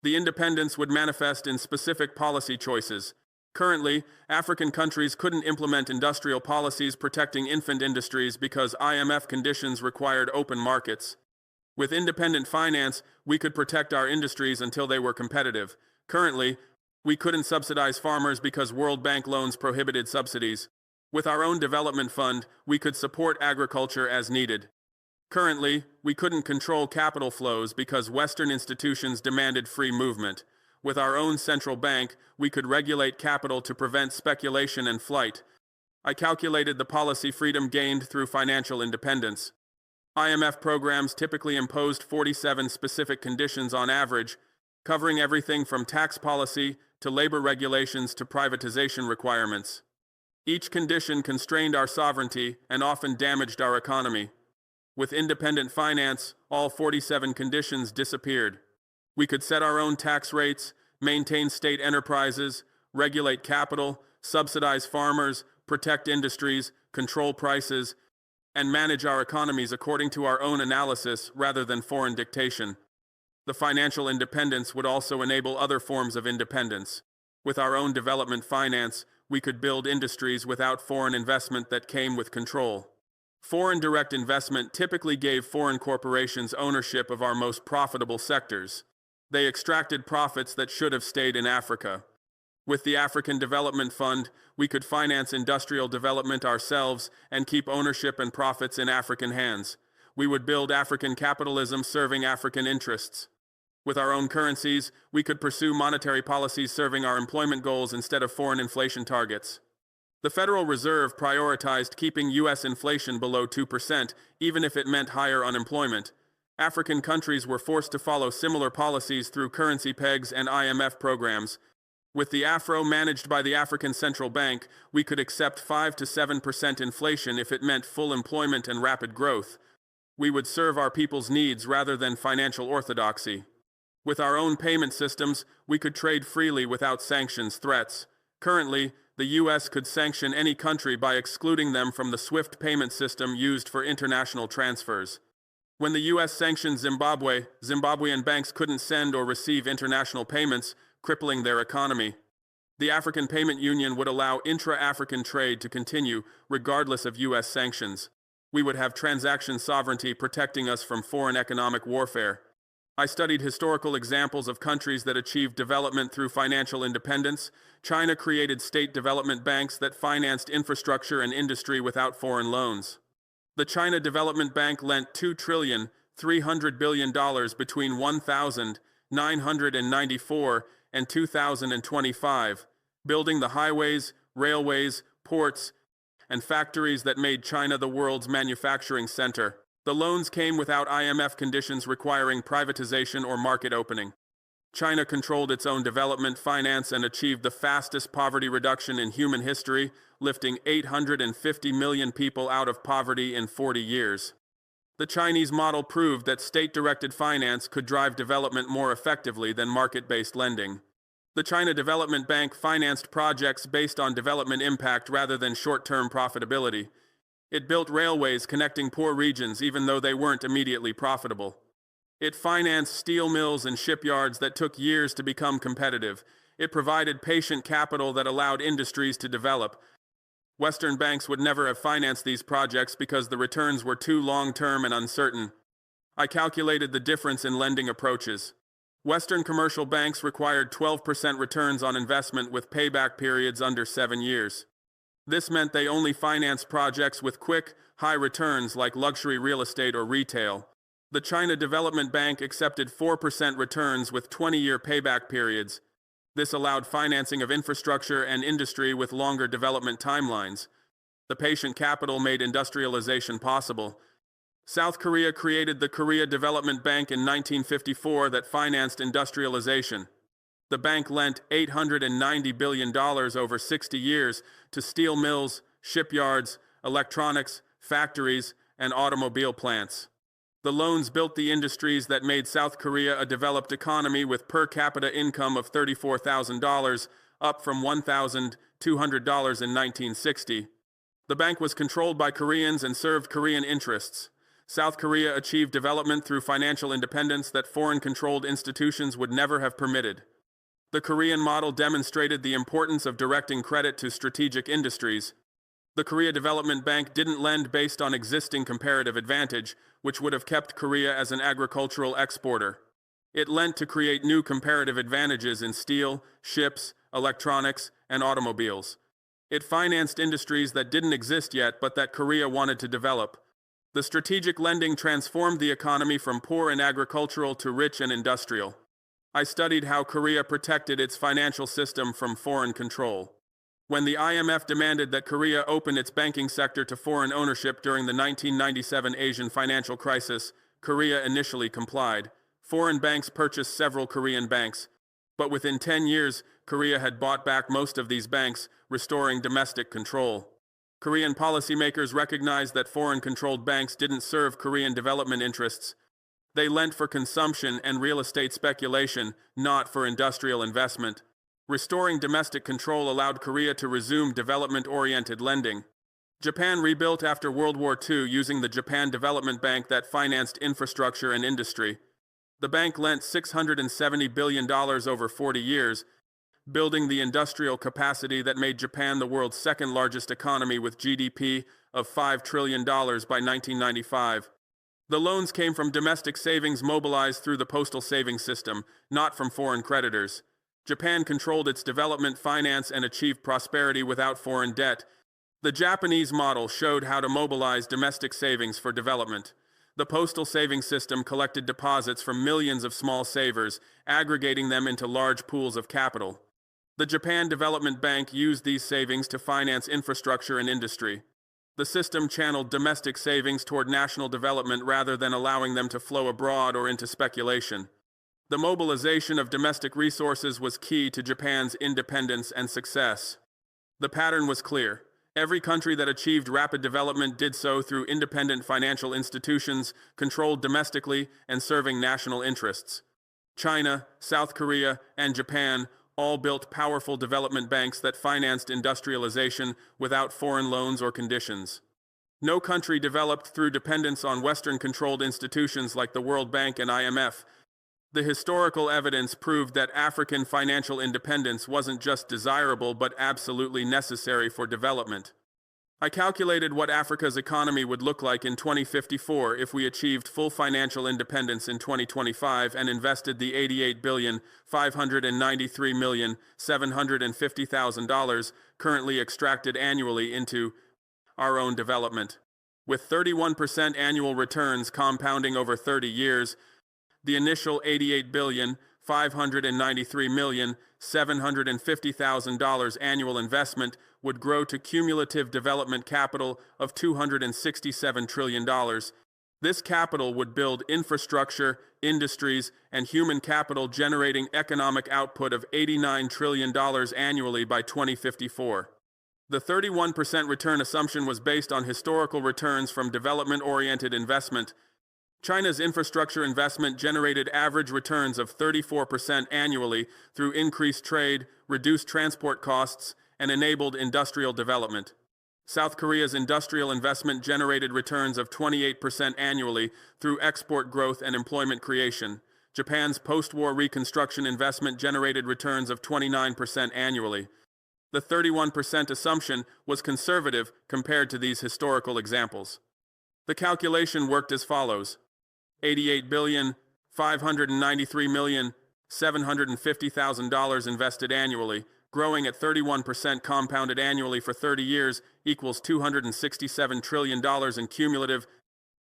Speaker 1: The independence would manifest in specific policy choices. Currently, African countries couldn't implement industrial policies protecting infant industries because IMF conditions required open markets. With independent finance, we could protect our industries until they were competitive. Currently, we couldn't subsidize farmers because World Bank loans prohibited subsidies. With our own development fund, we could support agriculture as needed. Currently, we couldn't control capital flows because Western institutions demanded free movement. With our own central bank, we could regulate capital to prevent speculation and flight. I calculated the policy freedom gained through financial independence. IMF programs typically imposed 47 specific conditions on average, covering everything from tax policy to labor regulations to privatization requirements. Each condition constrained our sovereignty and often damaged our economy. With independent finance, all 47 conditions disappeared. We could set our own tax rates, maintain state enterprises, regulate capital, subsidize farmers, protect industries, control prices, and manage our economies according to our own analysis rather than foreign dictation. The financial independence would also enable other forms of independence. With our own development finance, we could build industries without foreign investment that came with control. Foreign direct investment typically gave foreign corporations ownership of our most profitable sectors. They extracted profits that should have stayed in Africa. With the African Development Fund, we could finance industrial development ourselves and keep ownership and profits in African hands. We would build African capitalism serving African interests. With our own currencies, we could pursue monetary policies serving our employment goals instead of foreign inflation targets. The Federal Reserve prioritized keeping U.S. inflation below 2%, even if it meant higher unemployment. African countries were forced to follow similar policies through currency pegs and IMF programs. With the Afro managed by the African Central Bank, we could accept 5 to 7% inflation if it meant full employment and rapid growth. We would serve our people's needs rather than financial orthodoxy. With our own payment systems, we could trade freely without sanctions threats. Currently, the U.S. could sanction any country by excluding them from the SWIFT payment system used for international transfers. When the U.S. sanctioned Zimbabwe, Zimbabwean banks couldn't send or receive international payments, crippling their economy. The African Payment Union would allow intra-African trade to continue, regardless of U.S. sanctions. We would have transaction sovereignty protecting us from foreign economic warfare. I studied historical examples of countries that achieved development through financial independence. China created state development banks that financed infrastructure and industry without foreign loans. The China Development Bank lent $2.3 trillion between 1994 and 2025, building the highways, railways, ports, and factories that made China the world's manufacturing center. The loans came without IMF conditions requiring privatization or market opening. China controlled its own development finance and achieved the fastest poverty reduction in human history, lifting 850 million people out of poverty in 40 years. The Chinese model proved that state-directed finance could drive development more effectively than market-based lending. The China Development Bank financed projects based on development impact rather than short-term profitability. It built railways connecting poor regions even though they weren't immediately profitable. It financed steel mills and shipyards that took years to become competitive. It provided patient capital that allowed industries to develop. Western banks would never have financed these projects because the returns were too long-term and uncertain. I calculated the difference in lending approaches. Western commercial banks required 12% returns on investment with payback periods under 7 years. This meant they only financed projects with quick, high returns like luxury real estate or retail. The China Development Bank accepted 4% returns with 20-year payback periods. This allowed financing of infrastructure and industry with longer development timelines. The patient capital made industrialization possible. South Korea created the Korea Development Bank in 1954 that financed industrialization. The bank lent $890 billion over 60 years to steel mills, shipyards, electronics, factories, and automobile plants. The loans built the industries that made South Korea a developed economy with per capita income of $34,000, up from $1,200 in 1960. The bank was controlled by Koreans and served Korean interests. South Korea achieved development through financial independence that foreign-controlled institutions would never have permitted. The Korean model demonstrated the importance of directing credit to strategic industries. The Korea Development Bank didn't lend based on existing comparative advantage, which would have kept Korea as an agricultural exporter. It lent to create new comparative advantages in steel, ships, electronics, and automobiles. It financed industries that didn't exist yet but that Korea wanted to develop. The strategic lending transformed the economy from poor and agricultural to rich and industrial. I studied how Korea protected its financial system from foreign control. When the IMF demanded that Korea open its banking sector to foreign ownership during the 1997 Asian financial crisis, Korea initially complied. Foreign banks purchased several Korean banks, but within 10 years, Korea had bought back most of these banks, restoring domestic control. Korean policymakers recognized that foreign-controlled banks didn't serve Korean development interests. They lent for consumption and real estate speculation, not for industrial investment. Restoring domestic control allowed Korea to resume development-oriented lending. Japan rebuilt after World War II using the Japan Development Bank that financed infrastructure and industry. The bank lent $670 billion over 40 years, building the industrial capacity that made Japan the world's second-largest economy with GDP of $5 trillion by 1995. The loans came from domestic savings mobilized through the postal savings system, not from foreign creditors. Japan controlled its development finance and achieved prosperity without foreign debt. The Japanese model showed how to mobilize domestic savings for development. The postal savings system collected deposits from millions of small savers, aggregating them into large pools of capital. The Japan Development Bank used these savings to finance infrastructure and industry. The system channeled domestic savings toward national development rather than allowing them to flow abroad or into speculation. The mobilization of domestic resources was key to Japan's independence and success. The pattern was clear. Every country that achieved rapid development did so through independent financial institutions, controlled domestically and serving national interests. China, South Korea, and Japan all built powerful development banks that financed industrialization without foreign loans or conditions. No country developed through dependence on Western-controlled institutions like the World Bank and IMF. The historical evidence proved that African financial independence wasn't just desirable but absolutely necessary for development. I calculated what Africa's economy would look like in 2054 if we achieved full financial independence in 2025 and invested the $88,593,750,000 currently extracted annually into our own development. With 31% annual returns compounding over 30 years, the initial $88,593,750,000 annual investment would grow to cumulative development capital of $267 trillion. This capital would build infrastructure, industries, and human capital, generating economic output of $89 trillion annually by 2054. The 31% return assumption was based on historical returns from development-oriented investment. China's infrastructure investment generated average returns of 34% annually through increased trade, reduced transport costs, and enabled industrial development. South Korea's industrial investment generated returns of 28% annually through export growth and employment creation. Japan's post-war reconstruction investment generated returns of 29% annually. The 31% assumption was conservative compared to these historical examples. The calculation worked as follows: $88,593,750,000 invested annually, growing at 31% compounded annually for 30 years, equals $267 trillion in cumulative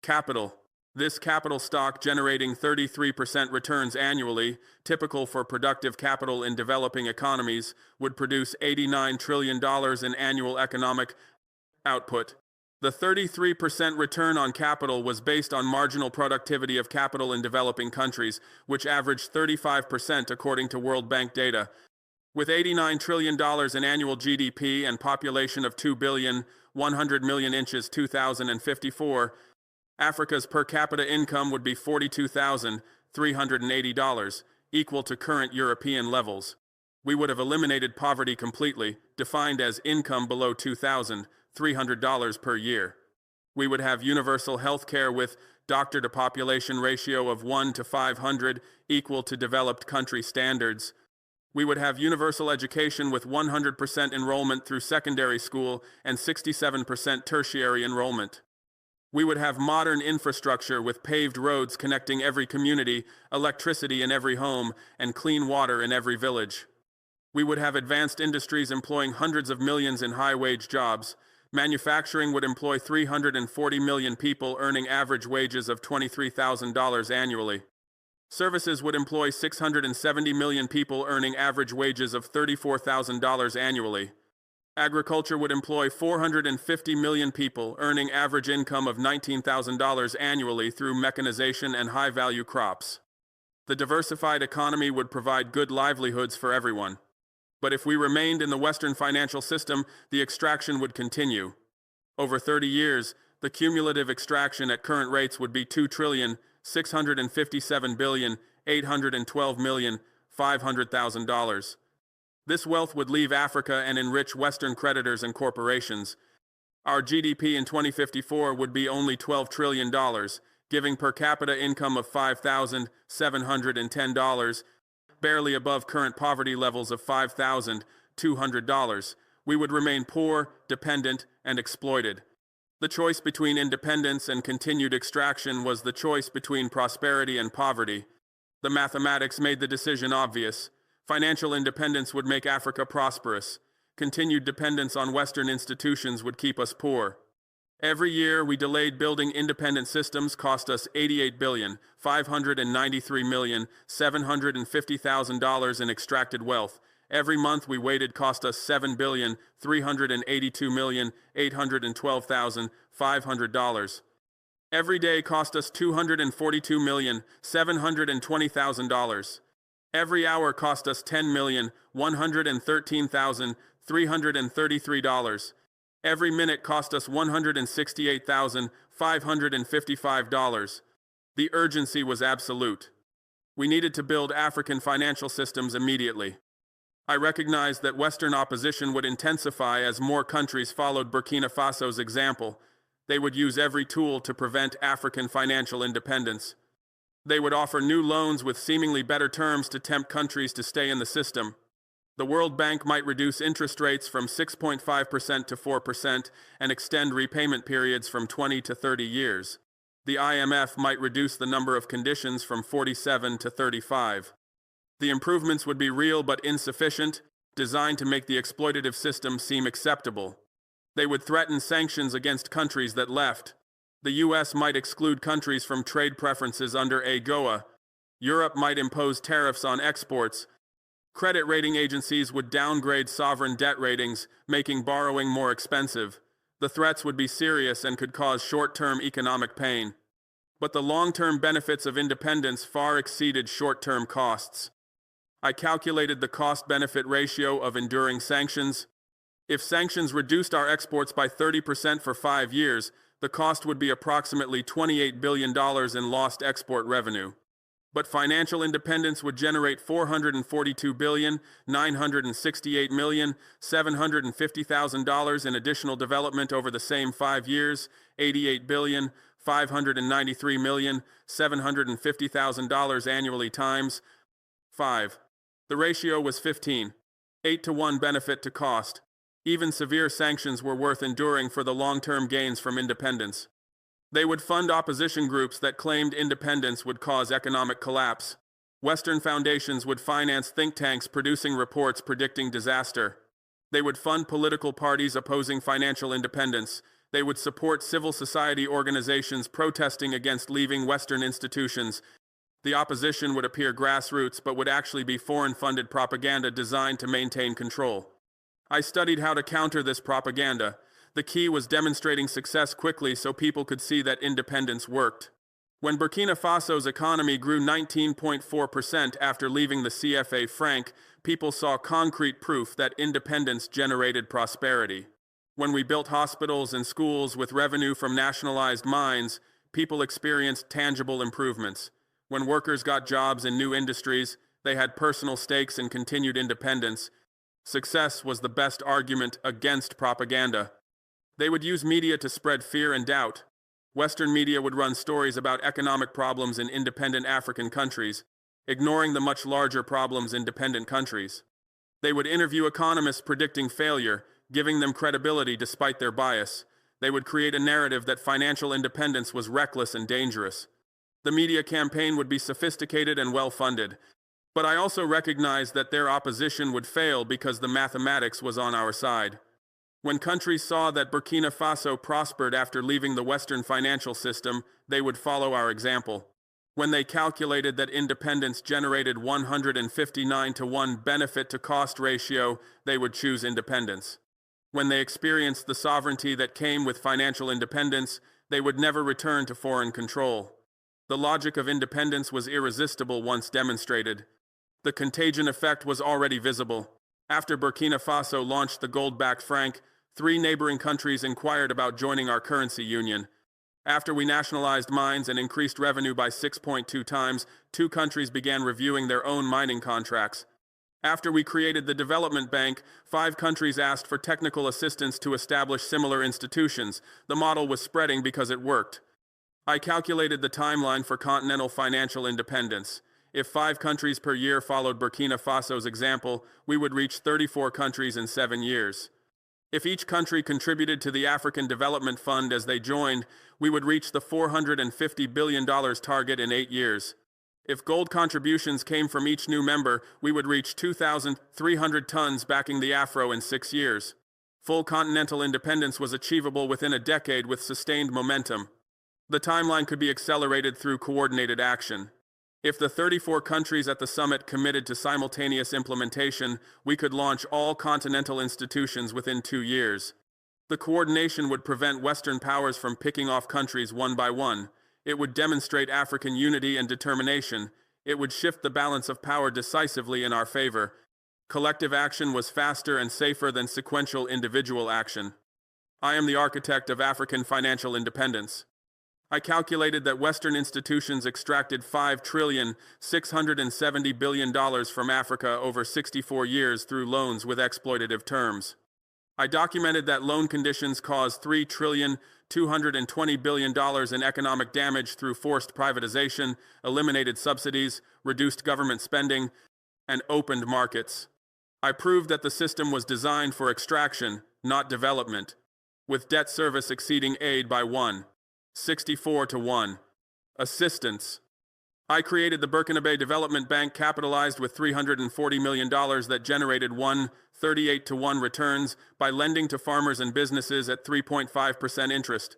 Speaker 1: capital. This capital stock generating 33% returns annually, typical for productive capital in developing economies, would produce $89 trillion in annual economic output. The 33% return on capital was based on marginal productivity of capital in developing countries, which averaged 35% according to World Bank data. With $89 trillion in annual GDP and population of 2,100,000,000 inches 2054, Africa's per capita income would be $42,380, equal to current European levels. We would have eliminated poverty completely, defined as income below $2,300 per year. We would have universal health care with doctor-to-population ratio of 1 to 500, equal to developed country standards. We would have universal education with 100% enrollment through secondary school and 67% tertiary enrollment. We would have modern infrastructure with paved roads connecting every community, electricity in every home, and clean water in every village. We would have advanced industries employing hundreds of millions in high-wage jobs. Manufacturing would employ 340 million people earning average wages of $23,000 annually. Services would employ 670 million people earning average wages of $34,000 annually. Agriculture would employ 450 million people earning average income of $19,000 annually through mechanization and high-value crops. The diversified economy would provide good livelihoods for everyone. But if we remained in the Western financial system, the extraction would continue. Over 30 years, the cumulative extraction at current rates would be $2,657,812,500,000. This wealth would leave Africa and enrich Western creditors and corporations. Our GDP in 2054 would be only $12 trillion, giving per capita income of $5,710, barely above current poverty levels of $5,200. We would remain poor, dependent, and exploited. The choice between independence and continued extraction was the choice between prosperity and poverty. The mathematics made the decision obvious. Financial independence would make Africa prosperous. Continued dependence on Western institutions would keep us poor. Every year we delayed building independent systems cost us $88,593,750,000 in extracted wealth. Every month we waited cost us $7,382,812,500. Every day cost us $242,720,000. Every hour cost us $10,113,333. Every minute cost us $168,555. The urgency was absolute. We needed to build African financial systems immediately. I recognized that Western opposition would intensify as more countries followed Burkina Faso's example. They would use every tool to prevent African financial independence. They would offer new loans with seemingly better terms to tempt countries to stay in the system. The World Bank might reduce interest rates from 6.5% to 4% and extend repayment periods from 20 to 30 years. The IMF might reduce the number of conditions from 47 to 35. The improvements would be real but insufficient, designed to make the exploitative system seem acceptable. They would threaten sanctions against countries that left. The US might exclude countries from trade preferences under AGOA. Europe might impose tariffs on exports. Credit rating agencies would downgrade sovereign debt ratings, making borrowing more expensive. The threats would be serious and could cause short-term economic pain. But the long-term benefits of independence far exceeded short-term costs. I calculated the cost-benefit ratio of enduring sanctions. If sanctions reduced our exports by 30% for 5 years, the cost would be approximately $28 billion in lost export revenue. But financial independence would generate $442,968,750,000 in additional development over the same 5 years, $88,593,750,000 annually times 5. The ratio was 15. 8 to 1 benefit to cost. Even severe sanctions were worth enduring for the long-term gains from independence. They would fund opposition groups that claimed independence would cause economic collapse. Western foundations would finance think tanks producing reports predicting disaster. They would fund political parties opposing financial independence. They would support civil society organizations protesting against leaving Western institutions. The opposition would appear grassroots but would actually be foreign-funded propaganda designed to maintain control. I studied how to counter this propaganda. The key was demonstrating success quickly so people could see that independence worked. When Burkina Faso's economy grew 19.4% after leaving the CFA franc, people saw concrete proof that independence generated prosperity. When we built hospitals and schools with revenue from nationalized mines, people experienced tangible improvements. When workers got jobs in new industries, they had personal stakes and continued independence. Success was the best argument against propaganda. They would use media to spread fear and doubt. Western media would run stories about economic problems in independent African countries, ignoring the much larger problems in dependent countries. They would interview economists predicting failure, giving them credibility despite their bias. They would create a narrative that financial independence was reckless and dangerous. The media campaign would be sophisticated and well-funded. But I also recognized that their opposition would fail because the mathematics was on our side. When countries saw that Burkina Faso prospered after leaving the Western financial system, they would follow our example. When they calculated that independence generated 159 to 1 benefit to cost ratio, they would choose independence. When they experienced the sovereignty that came with financial independence, they would never return to foreign control. The logic of independence was irresistible once demonstrated. The contagion effect was already visible. After Burkina Faso launched the gold-backed franc, 3 neighboring countries inquired about joining our currency union. After we nationalized mines and increased revenue by 6.2 times, 2 countries began reviewing their own mining contracts. After we created the development bank, 5 countries asked for technical assistance to establish similar institutions. The model was spreading because it worked. I calculated the timeline for continental financial independence. If 5 countries per year followed Burkina Faso's example, we would reach 34 countries in 7 years. If each country contributed to the African Development Fund as they joined, we would reach the $450 billion target in 8 years. If gold contributions came from each new member, we would reach 2,300 tons backing the Afro in 6 years. Full continental independence was achievable within a decade with sustained momentum. The timeline could be accelerated through coordinated action. If the 34 countries at the summit committed to simultaneous implementation, we could launch all continental institutions within 2 years. The coordination would prevent Western powers from picking off countries one by one. It would demonstrate African unity and determination. It would shift the balance of power decisively in our favor. Collective action was faster and safer than sequential individual action. I am the architect of African financial independence. I calculated that Western institutions extracted $5,670 billion from Africa over 64 years through loans with exploitative terms. I documented that loan conditions caused $3,220 billion in economic damage through forced privatization, eliminated subsidies, reduced government spending, and opened markets. I proved that the system was designed for extraction, not development, with debt service exceeding aid by 64 to 1. Assistance. I created the Burkinabe Development Bank capitalized with $340 million that generated 138 to 1 returns by lending to farmers and businesses at 3.5% interest.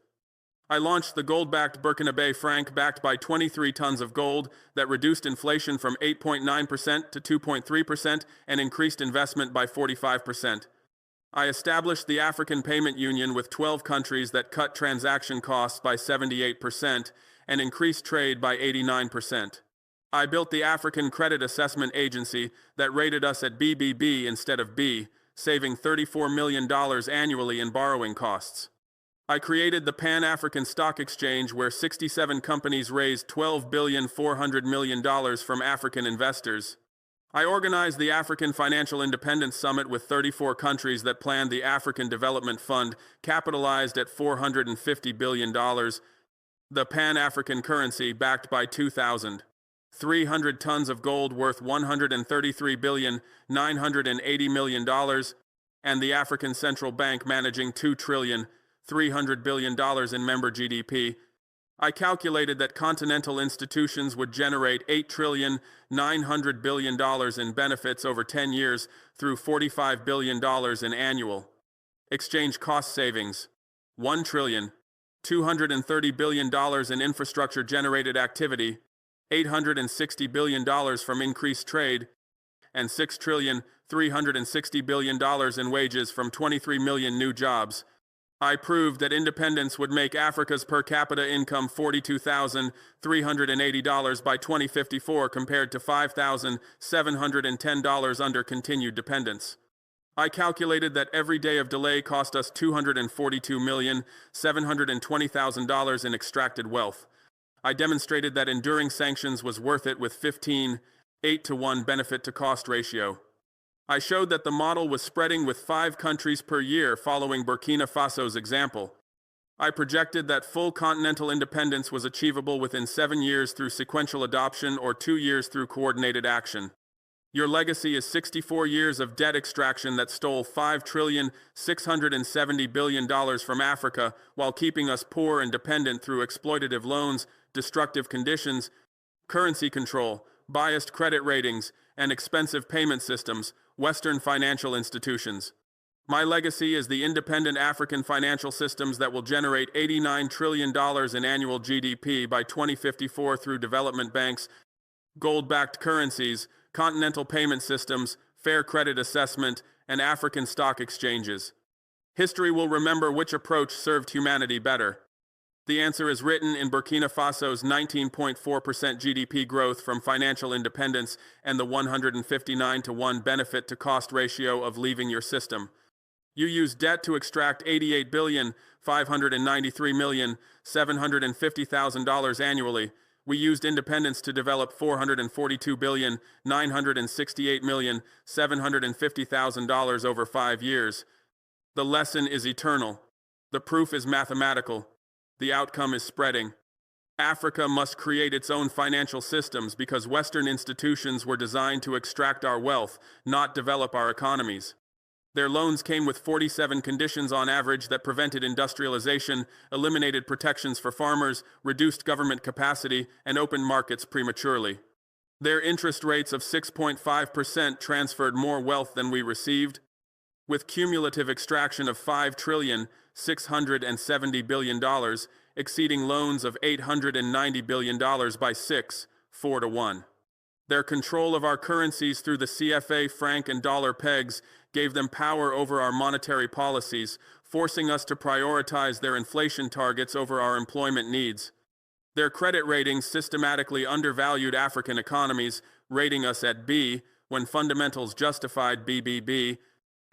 Speaker 1: I launched the gold-backed Burkinabe franc backed by 23 tons of gold that reduced inflation from 8.9% to 2.3% and increased investment by 45%. I established the African Payment Union with 12 countries that cut transaction costs by 78% and increased trade by 89%. I built the African Credit Assessment Agency that rated us at BBB instead of B, saving $34 million annually in borrowing costs. I created the Pan-African Stock Exchange where 67 companies raised $12.4 billion from African investors. I organized the African Financial Independence Summit with 34 countries that planned the African Development Fund, capitalized at $450 billion, the Pan-African currency backed by 2,300 tons of gold worth $133.980 billion, and the African Central Bank managing $2.3 trillion in member GDP. I calculated that continental institutions would generate $8.9 trillion in benefits over 10 years through $45 billion in annual exchange cost savings, $1.23 trillion in infrastructure-generated activity, $860 billion from increased trade, and $6.36 trillion in wages from 23 million new jobs. I proved that independence would make Africa's per capita income $42,380 by 2054 compared to $5,710 under continued dependence. I calculated that every day of delay cost us $242,720,000 in extracted wealth. I demonstrated that enduring sanctions was worth it with 8 to 1 benefit to cost ratio. I showed that the model was spreading with 5 countries per year following Burkina Faso's example. I projected that full continental independence was achievable within 7 years through sequential adoption or 2 years through coordinated action. Your legacy is 64 years of debt extraction that stole $5,670 billion from Africa while keeping us poor and dependent through exploitative loans, destructive conditions, currency control, biased credit ratings, and expensive payment systems, Western financial institutions. My legacy is the independent African financial systems that will generate $89 trillion in annual GDP by 2054 through development banks, gold-backed currencies, continental payment systems, fair credit assessment, and African stock exchanges. History will remember which approach served humanity better. The answer is written in Burkina Faso's 19.4% GDP growth from financial independence and the 159 to 1 benefit to cost ratio of leaving your system. You use debt to extract $88,593,750,000 annually. We used independence to develop $442,968,750,000 over 5 years. The lesson is eternal. The proof is mathematical. The outcome is spreading. Africa must create its own financial systems because Western institutions were designed to extract our wealth, not develop our economies. Their loans came with 47 conditions on average that prevented industrialization, eliminated protections for farmers, reduced government capacity, and opened markets prematurely. Their interest rates of 6.5% transferred more wealth than we received. With cumulative extraction of $5,670 billion, exceeding loans of $890 billion by 4 to 1. Their control of our currencies through the CFA, franc, and dollar pegs gave them power over our monetary policies, forcing us to prioritize their inflation targets over our employment needs. Their credit ratings systematically undervalued African economies, rating us at B when fundamentals justified BBB,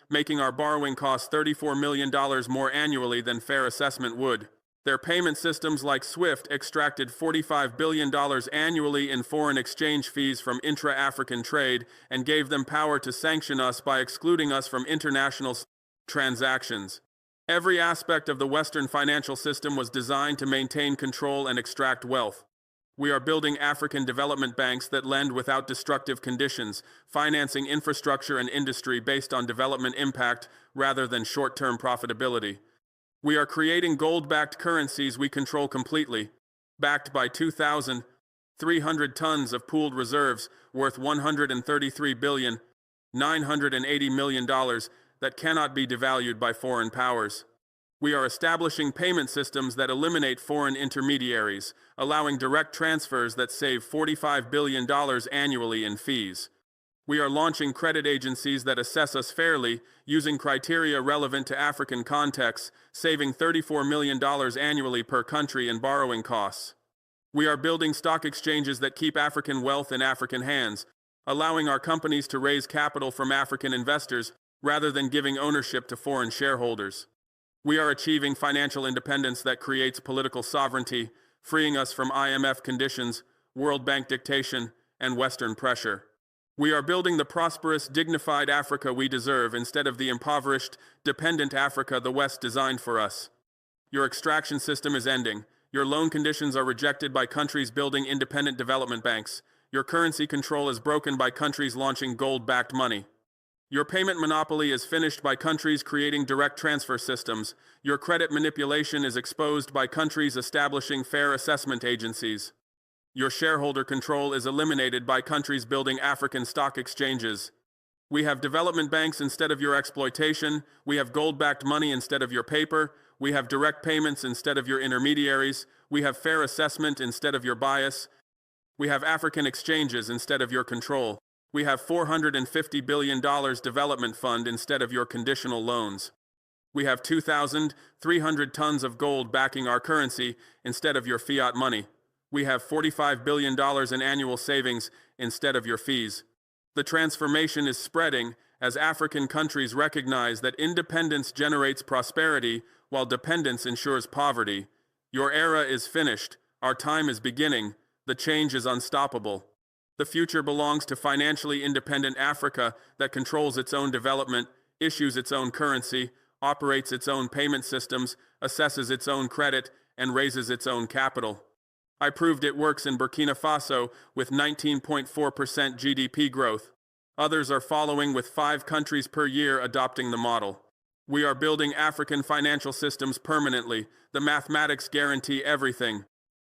Speaker 1: making our borrowing costs $34 million more annually than fair assessment would. Their payment systems like SWIFT extracted $45 billion annually in foreign exchange fees from intra-African trade and gave them power to sanction us by excluding us from international transactions. Every aspect of the Western financial system was designed to maintain control and extract wealth. We are building African development banks that lend without destructive conditions, financing infrastructure and industry based on development impact rather than short-term profitability. We are creating gold-backed currencies we control completely, backed by 2,300 tons of pooled reserves worth $133,980 million that cannot be devalued by foreign powers. We are establishing payment systems that eliminate foreign intermediaries, allowing direct transfers that save $45 billion annually in fees. We are launching credit agencies that assess us fairly, using criteria relevant to African contexts, saving $34 million annually per country in borrowing costs. We are building stock exchanges that keep African wealth in African hands, allowing our companies to raise capital from African investors rather than giving ownership to foreign shareholders. We are achieving financial independence that creates political sovereignty, freeing us from IMF conditions, World Bank dictation, and Western pressure. We are building the prosperous, dignified Africa we deserve instead of the impoverished, dependent Africa the West designed for us. Your extraction system is ending. Your loan conditions are rejected by countries building independent development banks. Your currency control is broken by countries launching gold-backed money. Your payment monopoly is finished by countries creating direct transfer systems. Your credit manipulation is exposed by countries establishing fair assessment agencies. Your shareholder control is eliminated by countries building African stock exchanges. We have development banks instead of your exploitation. We have gold-backed money instead of your paper. We have direct payments instead of your intermediaries. We have fair assessment instead of your bias. We have African exchanges instead of your control. We have $450 billion development fund instead of your conditional loans. We have 2,300 tons of gold backing our currency instead of your fiat money. We have $45 billion in annual savings instead of your fees. The transformation is spreading as African countries recognize that independence generates prosperity while dependence ensures poverty. Your era is finished. Our time is beginning. The change is unstoppable. The future belongs to financially independent Africa that controls its own development, issues its own currency, operates its own payment systems, assesses its own credit, and raises its own capital. I proved it works in Burkina Faso with 19.4% GDP growth. Others are following with 5 countries per year adopting the model. We are building African financial systems permanently. The mathematics guarantee everything.